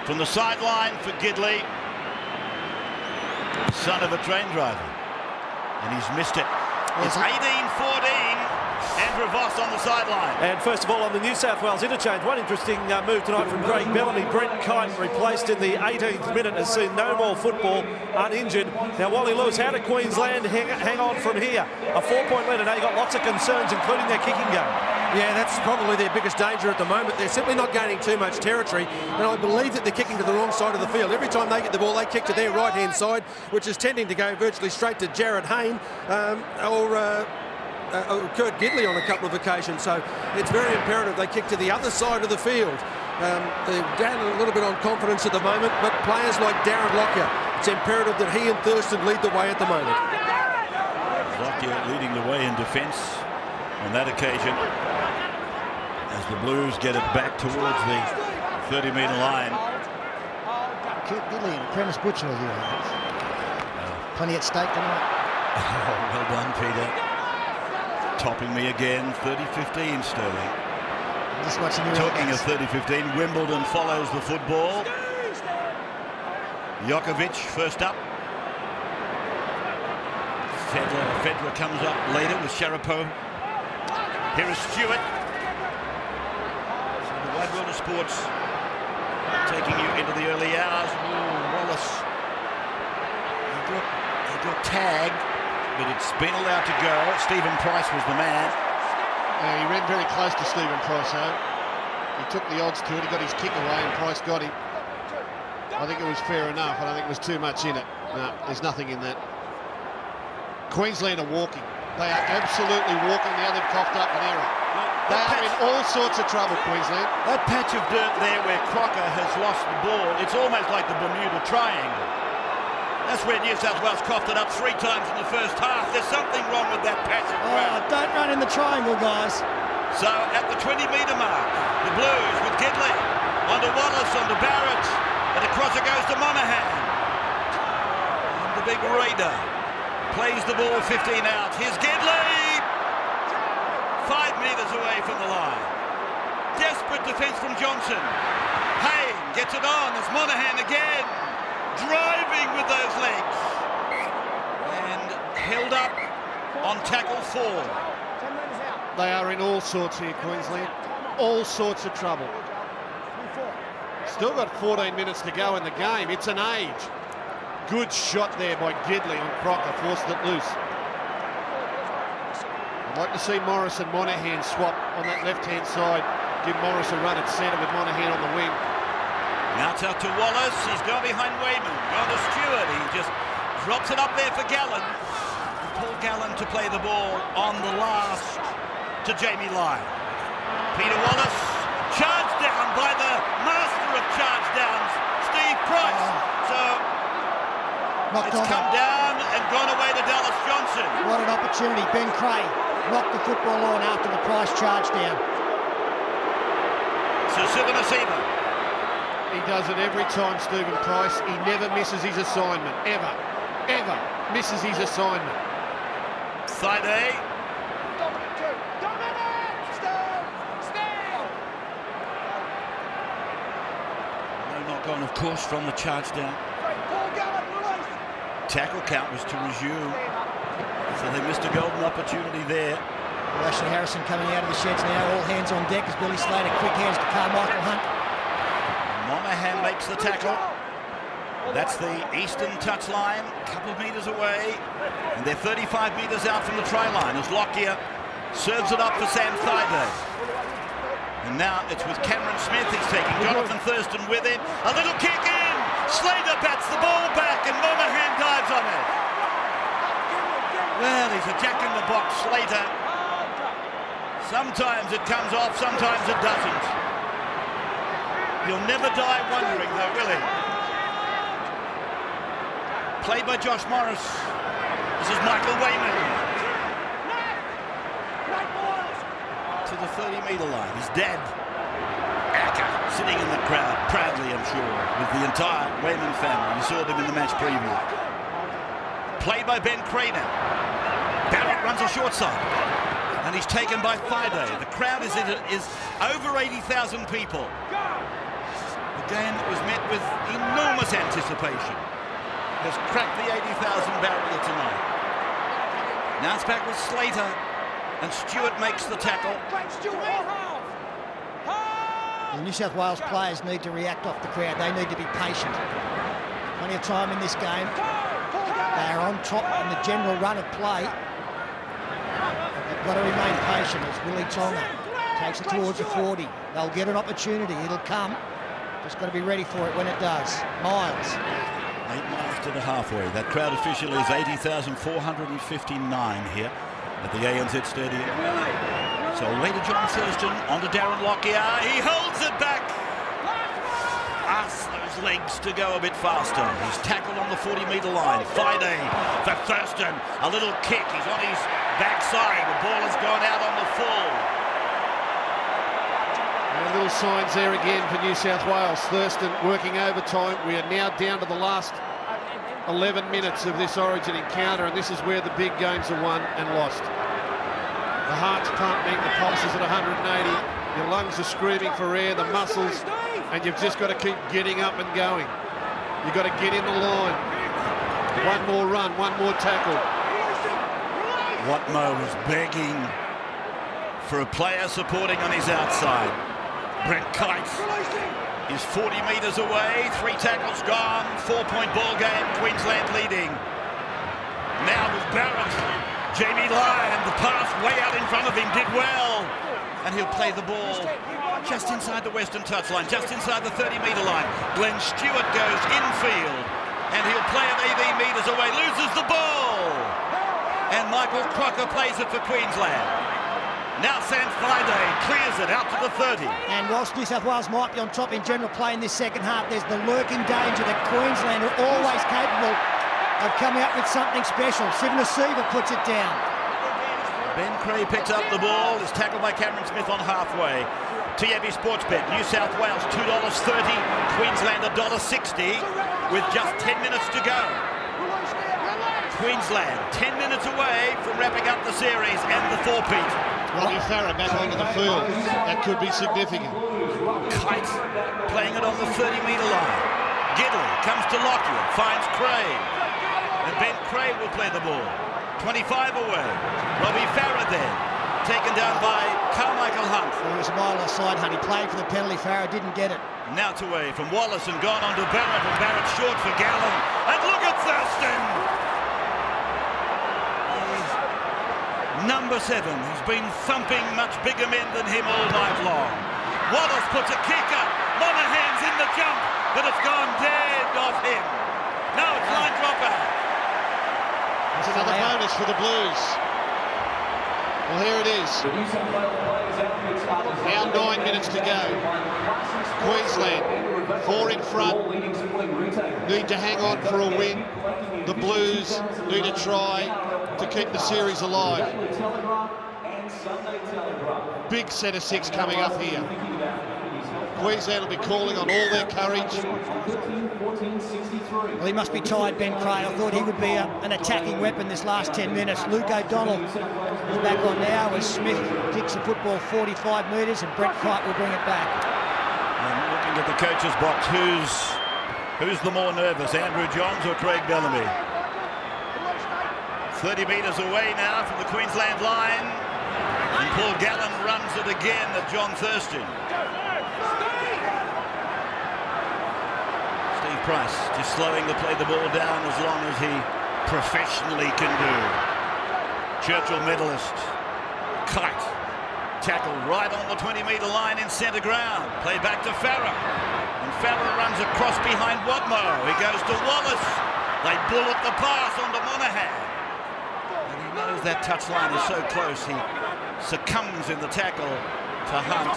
From the sideline for Gidley, son of a train driver, and he's missed it. It's 18-14. Andrew Voss on the sideline. And first of all, on the New South Wales interchange, one interesting move tonight from Craig Bellamy. Brent Kite, replaced in the 18th minute, has seen no more football, uninjured. Now, Wally Lewis, how did Queensland hang on from here? A 4-point lead, and now you've got lots of concerns, including their kicking game. Yeah, that's probably their biggest danger at the moment. They're simply not gaining too much territory, and I believe that they're kicking to the wrong side of the field. Every time they get the ball, they kick to their right-hand side, which is tending to go virtually straight to Jared Hayne or Kurt Gidley on a couple of occasions. So it's very imperative they kick to the other side of the field. They're down a little bit on confidence at the moment, but players like Darren Lockyer, it's imperative that he and Thurston lead the way at the moment. Lockyer leading the way in defence on that occasion, as the Blues get it back towards the 30-metre line. Kurt Gidley, an apprentice butcher, plenty at stake tonight. Oh, well done, Peter. Topping me again, 30-15, Sterling. Just watching you. Talking of 30-15, Wimbledon follows the football. Djokovic first up. Federer comes up later with Sharapova. Here is Stewart. So the wide world of sports taking you into the early hours. Ooh, Wallace. He got tagged, but it's been allowed to go. Stephen Price was the man. Yeah, he ran very close to Stephen Price, though. He took the odds to it. He got his kick away, and Price got him. I think it was fair enough. I don't think there was too much in it. No, there's nothing in that. Queensland are walking. They are absolutely walking. Now they've coughed up an error. They are in all sorts of trouble, Queensland. That patch of dirt there where Crocker has lost the ball, it's almost like the Bermuda Triangle. That's where New South Wales coughed it up 3 times in the first half. There's something wrong with that patch of ground. Oh, don't run in the triangle, guys. So at the 20-metre mark, the Blues with Gidley onto Wallace, onto Barrett, and across it goes to Monahan. And the big Raider plays the ball 15 out. Here's Gidley. metres away from the line. Desperate defence from Johnson. Hayne gets it on. It's Monaghan again. Driving with those legs. And held up on tackle 4. They are in all sorts here, Queensland. All sorts of trouble. Still got 14 minutes to go in the game. It's an age. Good shot there by Gidley on Crocker. Forced it loose. I'd like to see Morris and Monaghan swap on that left-hand side. Give Morris a run at centre with Monaghan on the wing. Now it's out to Wallace. He's gone behind Wayman. Gone to Stewart. He just drops it up there for Gallen. And Paul Gallen to play the ball on the last to Jamie Lyon. Peter Wallace charged down by the master of charge downs, Steve Price. So Knocked it's on come down and gone away to Dallas Johnson. What an opportunity. Ben Creagh knocked the football on after the Price charge down. So Sivanasiva. He does it every time, Stephen Price. He never misses his assignment. Ever. Ever misses his assignment. Thaiday. No knock on, of course, from the charge down. Tackle count was to resume. So they missed a golden opportunity there. Well, Ashley Harrison coming out of the sheds now. All hands on deck as Billy Slater quick hands to Carmichael Hunt. Monaghan makes the tackle. That's the eastern touchline, a couple of metres away. And they're 35 metres out from the try line as Lockyer serves it up for Sam Thaiday. And now it's with Cameron Smith. He's taking Jonathan Thurston with him. A little kick in. Slater bats the ball back and Monaghan dives on it. Well, he's a jack-in-the-box Slater. Sometimes it comes off, sometimes it doesn't. He'll never die wondering, though, will he? Played by Josh Morris. This is Michael Wayman. To the 30-metre line. His dad, Acker, sitting in the crowd, proudly, I'm sure, with the entire Wayman family. You saw them in the match preview. Played by Ben Creagh now. Barrett runs a short side. And he's taken by Thaiday. The crowd is over 80,000 people. A game that was met with enormous anticipation has cracked the 80,000 barrier tonight. Now it's back with Slater, and Stewart makes the tackle. The New South Wales players need to react off the crowd. They need to be patient. Plenty of time in this game. They are on top in the general run of play. They've got to remain patient as Willie Tonga takes it towards the 40. They'll get an opportunity. It'll come. Just got to be ready for it when it does. Miles. 8 miles to the halfway. That crowd officially is 80,459 here at the ANZ Stadium. So away to John Thurston, on to Darren Lockyer. He holds it back. Asks those legs to go a bit faster. He's tackled on the 40-metre line. Thaiday for Thurston. A little kick. He's on his backside. The ball has gone out on the full. And little signs there again for New South Wales. Thurston working overtime. We are now down to the last 11 minutes of this Origin encounter, and this is where the big games are won and lost. The heart's pumping, the pulse is at 180, your lungs are screaming for air, the muscles, and you've just got to keep getting up and going. You've got to get in the line. One more run, one more tackle. Watmo was begging for a player supporting on his outside. Brent Kites is 40 metres away, 3 tackles gone, 4-point ball game, Queensland leading. Now with Barrett, Jamie Lyon, the pass way out in front of him, did well. And he'll play the ball just inside the western touchline, just inside the 30-metre line. Glenn Stewart goes infield, and he'll play it 18 metres away, loses the ball. And Michael Crocker plays it for Queensland. Now Sam Thaiday clears it out to the 30. And whilst New South Wales might be on top in general play in this second half, there's the lurking danger that Queensland are always capable of coming up with something special. Sivanasiva puts it down. Ben Creagh picks up the ball, is tackled by Cameron Smith on halfway. TAB Sportsbet, New South Wales $2.30, Queensland $1.60 with just 10 minutes to go. Queensland 10 minutes away from wrapping up the series and the 4-peat. Robbie Farah back onto the field. That could be significant. Kite playing it on the 30-metre line. Gidley comes to Lockyer, finds Craig. And Ben Craig will play the ball. 25 away. Robbie Farah then, taken down by Carmichael Hunt. There was a mile offside, Hunt. He played for the penalty. Farah didn't get it. Now to away from Wallace and gone on to Barrett, and Barrett short for Gallen. And look at Thurston! Number 7 has been thumping much bigger men than him all night long. Wallace puts a kick up. Monahan's in the jump, but it's gone dead off him. Now it's line drop out. That's another bonus for the Blues. Well, here it is. Now 9 minutes to go. Queensland, 4 in front, need to hang on for a win. The Blues need to try to keep the series alive. Big set of 6 coming up here. Queensland will be calling on all their courage. Well, he must be tired, Ben Craig. I thought he would be an attacking weapon this last 10 minutes. Luke O'Donnell is back on now as Smith kicks the football 45 metres and Brett Kite will bring it back. And looking at the coach's box, who's the more nervous, Andrew Johns or Craig Bellamy? 30 metres away now from the Queensland line. And Paul Gallen runs it again at John Thurston. Steve Price just slowing to play the ball down as long as he professionally can do. Churchill medalist. Kite. Tackle right on the 20-metre line in centre ground. Play back to Farah. And Farah runs across behind Wadmo. He goes to Wallace. They bullet the pass onto Monahan. And he knows that touchline is so close, he succumbs in the tackle to Hunt.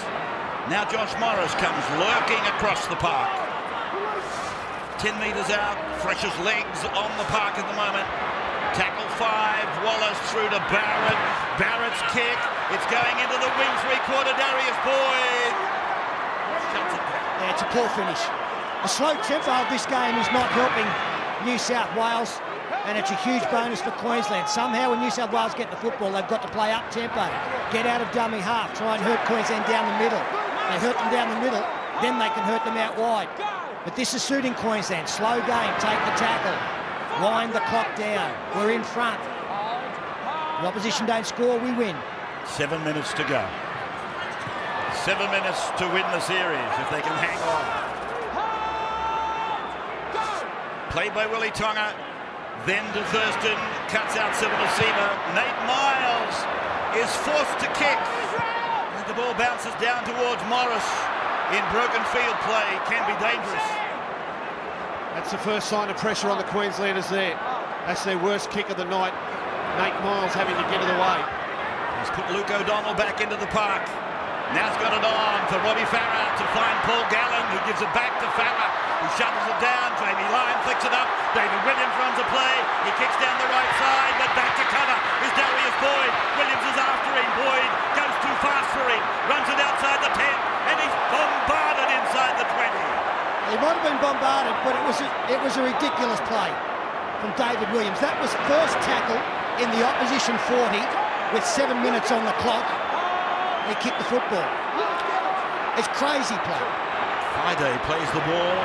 Now Josh Morris comes lurking across the park. 10 metres out, freshest legs on the park at the moment. Tackle 5, Wallace through to Barrett. Barrett's kick, it's going into the wing three-quarter. Darius Boyd shuts it down. Yeah, it's a poor finish. The slow tempo of this game is not helping New South Wales, and it's a huge bonus for Queensland. Somehow when New South Wales get the football, they've got to play up-tempo, get out of dummy half, try and hurt Queensland down the middle. They hurt them down the middle, then they can hurt them out wide. But this is suiting Queensland. Slow game, take the tackle, wind the clock down. We're in front. The opposition don't score, we win. 7 minutes to go. 7 minutes to win the series if they can hang on. Played by Willie Tonga, then to Thurston, cuts out Silva. Nate Miles is forced to kick. And the ball bounces down towards Morris. In broken field play, can be dangerous. That's the first sign of pressure on the Queenslanders there. That's their worst kick of the night. Nate Miles having to get it away. He's put Luke O'Donnell back into the park. Now it's got it on for Robbie Farah to find Paul Gallen, who gives it back to Farah, who shovels it down. Jamie Lyon flicks it up. David Williams runs a play. He kicks down the right side, but back to cover is Darius Boyd. Williams is after him. Boyd goes too fast for him. Runs it outside the 10, and he's bombarded inside the 20. He might have been bombarded, but it was a ridiculous play from David Williams. That was first tackle in the opposition 40 with 7 minutes on the clock. He kicked the football. It's crazy play. Friday plays the ball.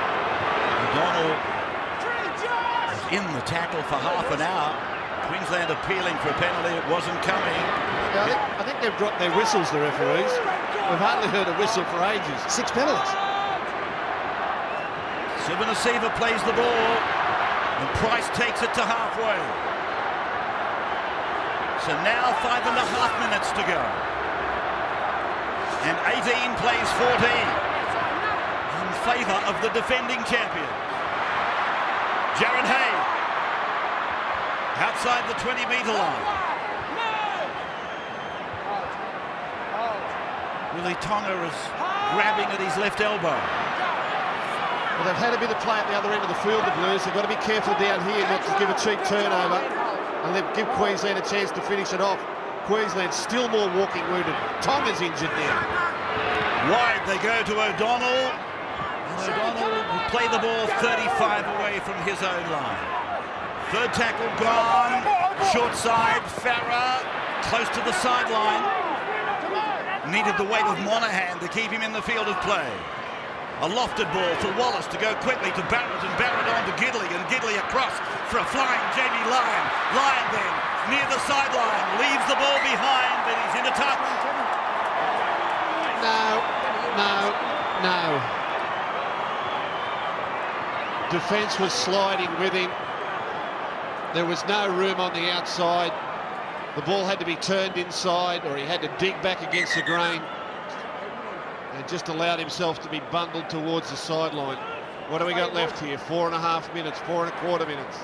O'Donnell was in the tackle for half an hour. Queensland appealing for a penalty. It wasn't coming. Yeah, I think they've dropped their whistles, the referees. We've hardly heard a whistle for ages. 6 penalties. Sivanasiva plays the ball, and Price takes it to halfway. So now 5.5 minutes to go. And 18 plays 14 in favour of the defending champion. Jared Hay outside the 20-metre line. Willie Tonga is grabbing at his left elbow. Well, they've had a bit of play at the other end of the field, the Blues. They've got to be careful down here not to give a cheap turnover and then give Queensland a chance to finish it off. Queensland still more walking wounded. Tonga's injured now. Wide they go to O'Donnell. And O'Donnell will play the ball 35 away from his own line. Third tackle gone. Short side, Farah close to the sideline. needed the weight of Monaghan to keep him in the field of play. A lofted ball for Wallace to go quickly to Barrett, and Barrett on to Gidley, and Gidley across for a flying Jamie Lyon. Lyon then near the sideline, leaves the ball behind, but he's into touch. No. Defence was sliding with him. There was no room on the outside. The ball had to be turned inside, or he had to dig back against the grain, and just allowed himself to be bundled towards the sideline. What do we got left here? 4.5 minutes, 4.25 minutes.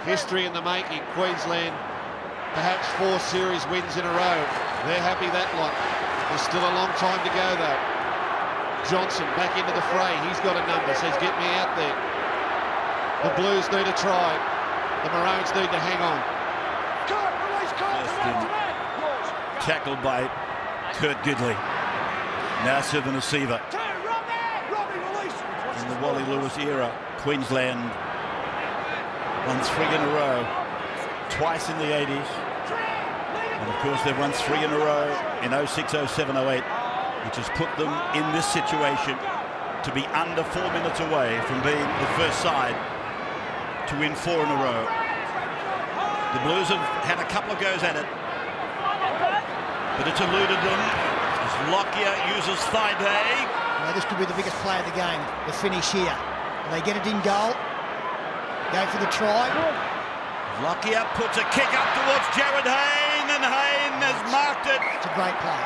History in the making. Queensland, perhaps 4 series wins in a row. They're happy that lot. There's still a long time to go though. Johnson back into the fray. He's got a number, says get me out there. The Blues need a try. The Maroons need to hang on. Tackled by Kurt Gidley. Now Sivan Asiva. In the Wally Lewis era, Queensland won 3 in a row, twice in the 80s. And of course they've won 3 in a row in 06, 07, 08, which has put them in this situation to be under 4 minutes away from being the first side to win 4 in a row. The Blues have had a couple of goes at it, but it's eluded them as Lockyer uses thigh day. Now, this could be the biggest play of the game, the finish here. And they get it in goal, go for the try. Lockyer puts a kick up towards Jared Hayne, and Hayne has marked it. It's a great play.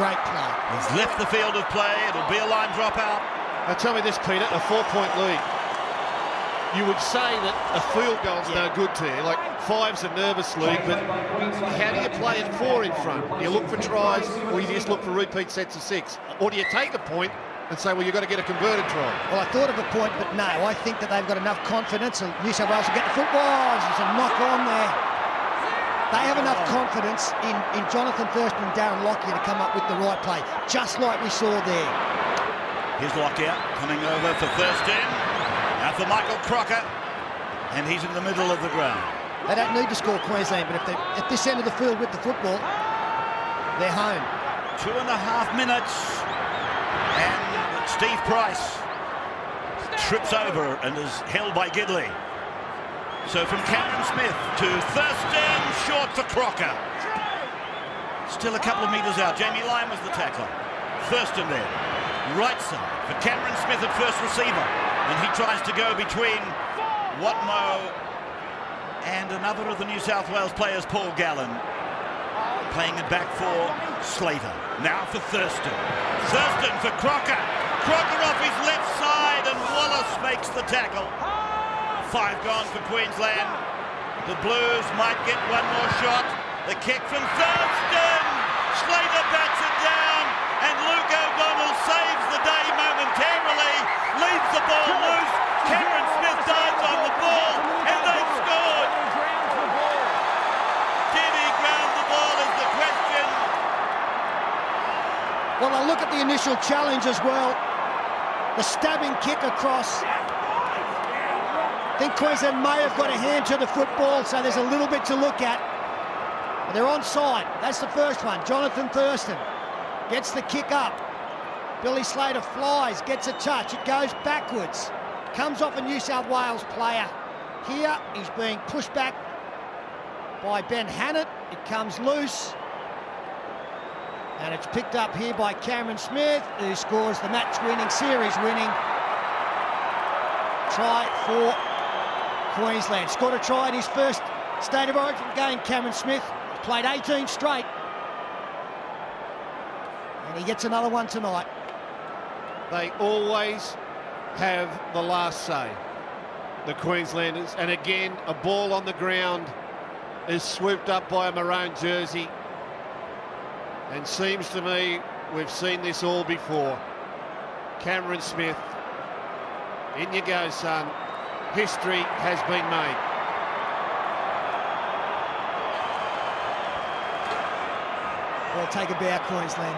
Great play. He's left the field of play. It'll be a line dropout. Now tell me this, Peter, a 4-point lead. You would say that a field goal's no good to you. Like, 5's a nervous league, but how do you play at 4 in front? Do you look for tries, or you just look for repeat sets of 6? Or do you take a point and say, well, you've got to get a converted try? Well, I thought of a point, but no. I think that they've got enough confidence, and New South Wales will get the football. There's a knock on there. They have enough confidence in Jonathan Thurston and Darren Lockyer to come up with the right play, just like we saw there. Here's Lockyer coming over for Thurston. Now for Michael Crocker, and he's in the middle of the ground. They don't need to score Queensland, but if they're at this end of the field with the football, they're home. 2.5 minutes, and Steve Price trips over and is held by Gidley. So from Cameron Smith to Thurston, short for Crocker. Still a couple of metres out. Jamie Lyon was the tackler. Thurston there, right side for Cameron Smith at first receiver. And he tries to go between Watmough and another of the New South Wales players, Paul Gallen, playing it back for Slater. Now for Thurston. Thurston for Crocker. Crocker off his left side, and Wallace makes the tackle. 5 gone for Queensland. The Blues might get one more shot. The kick from Thurston. Slater bats it down, and Luke O'Donnell saves the day momentarily. Leaves the ball loose. Cameron Smith dives on the ball, and they've scored. Did he ground the ball is the question. Well, I look at the initial challenge as well. The stabbing kick across. I think Queensland may have got a hand to the football, so there's a little bit to look at. But they're onside. That's the first one. Jonathan Thurston gets the kick up. Billy Slater flies, gets a touch. It goes backwards. Comes off a New South Wales player. Here, he's being pushed back by Ben Hannett. It comes loose. And it's picked up here by Cameron Smith, who scores the match-winning, series-winning try for Queensland. Scored a try in his first State of Origin game, Cameron Smith. Played 18 straight. And he gets another one tonight. They always have the last say, the Queenslanders. And again, a ball on the ground is swooped up by a maroon jersey. And seems to me we've seen this all before. Cameron Smith, in you go, son. History has been made. Well, take a bow, Queensland.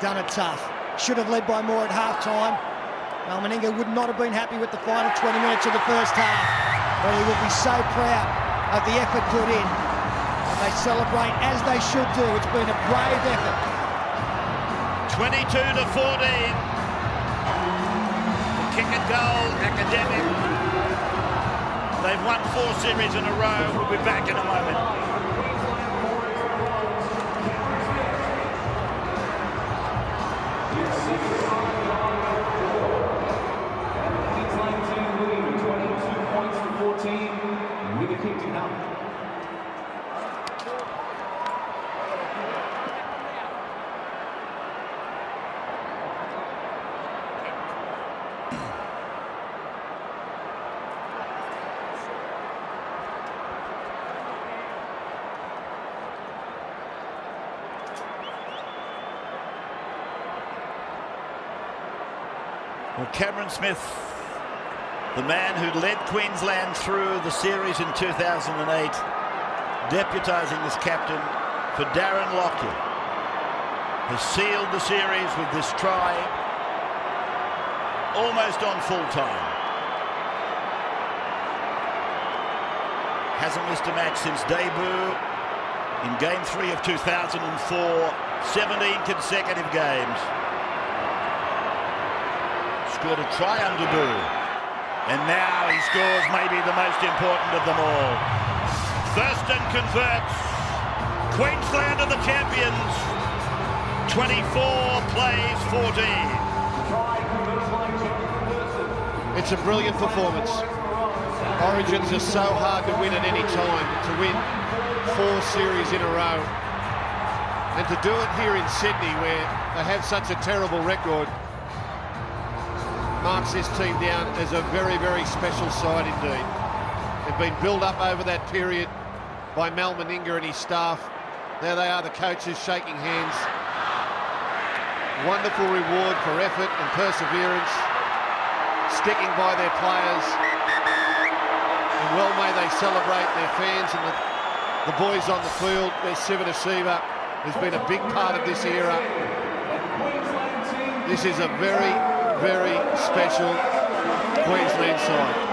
Done it tough. Should have led by more at half-time. Mal Meninga would not have been happy with the final 20 minutes of the first half, but he will be so proud of the effort put in. They celebrate as they should do. It's been a brave effort. 22-14. The kick and goal, Academic. They've won 4 series in a row. We'll be back in a moment. Queensland team leading 22 points to 14 with a kick to come. Well, Cameron Smith, the man who led Queensland through the series in 2008, deputising as captain for Darren Lockyer, has sealed the series with this try almost on full time. Hasn't missed a match since debut in Game 3 of 2004, 17 consecutive games. Scored a try under Boo. And now he scores maybe the most important of them all. Thurston converts. Queensland are the champions. 24 plays 14. It's a brilliant performance. Origins are so hard to win at any time. To win 4 series in a row. And to do it here in Sydney, where they have such a terrible record, marks this team down as a very, very special side indeed. They've been built up over that period by Mal Meninga and his staff. There they are, the coaches shaking hands. Wonderful reward for effort and perseverance, sticking by their players. And well may they celebrate their fans and the boys on the field. There's Siva Siva, who's been a big part of this era. This is a very, very special Queensland side.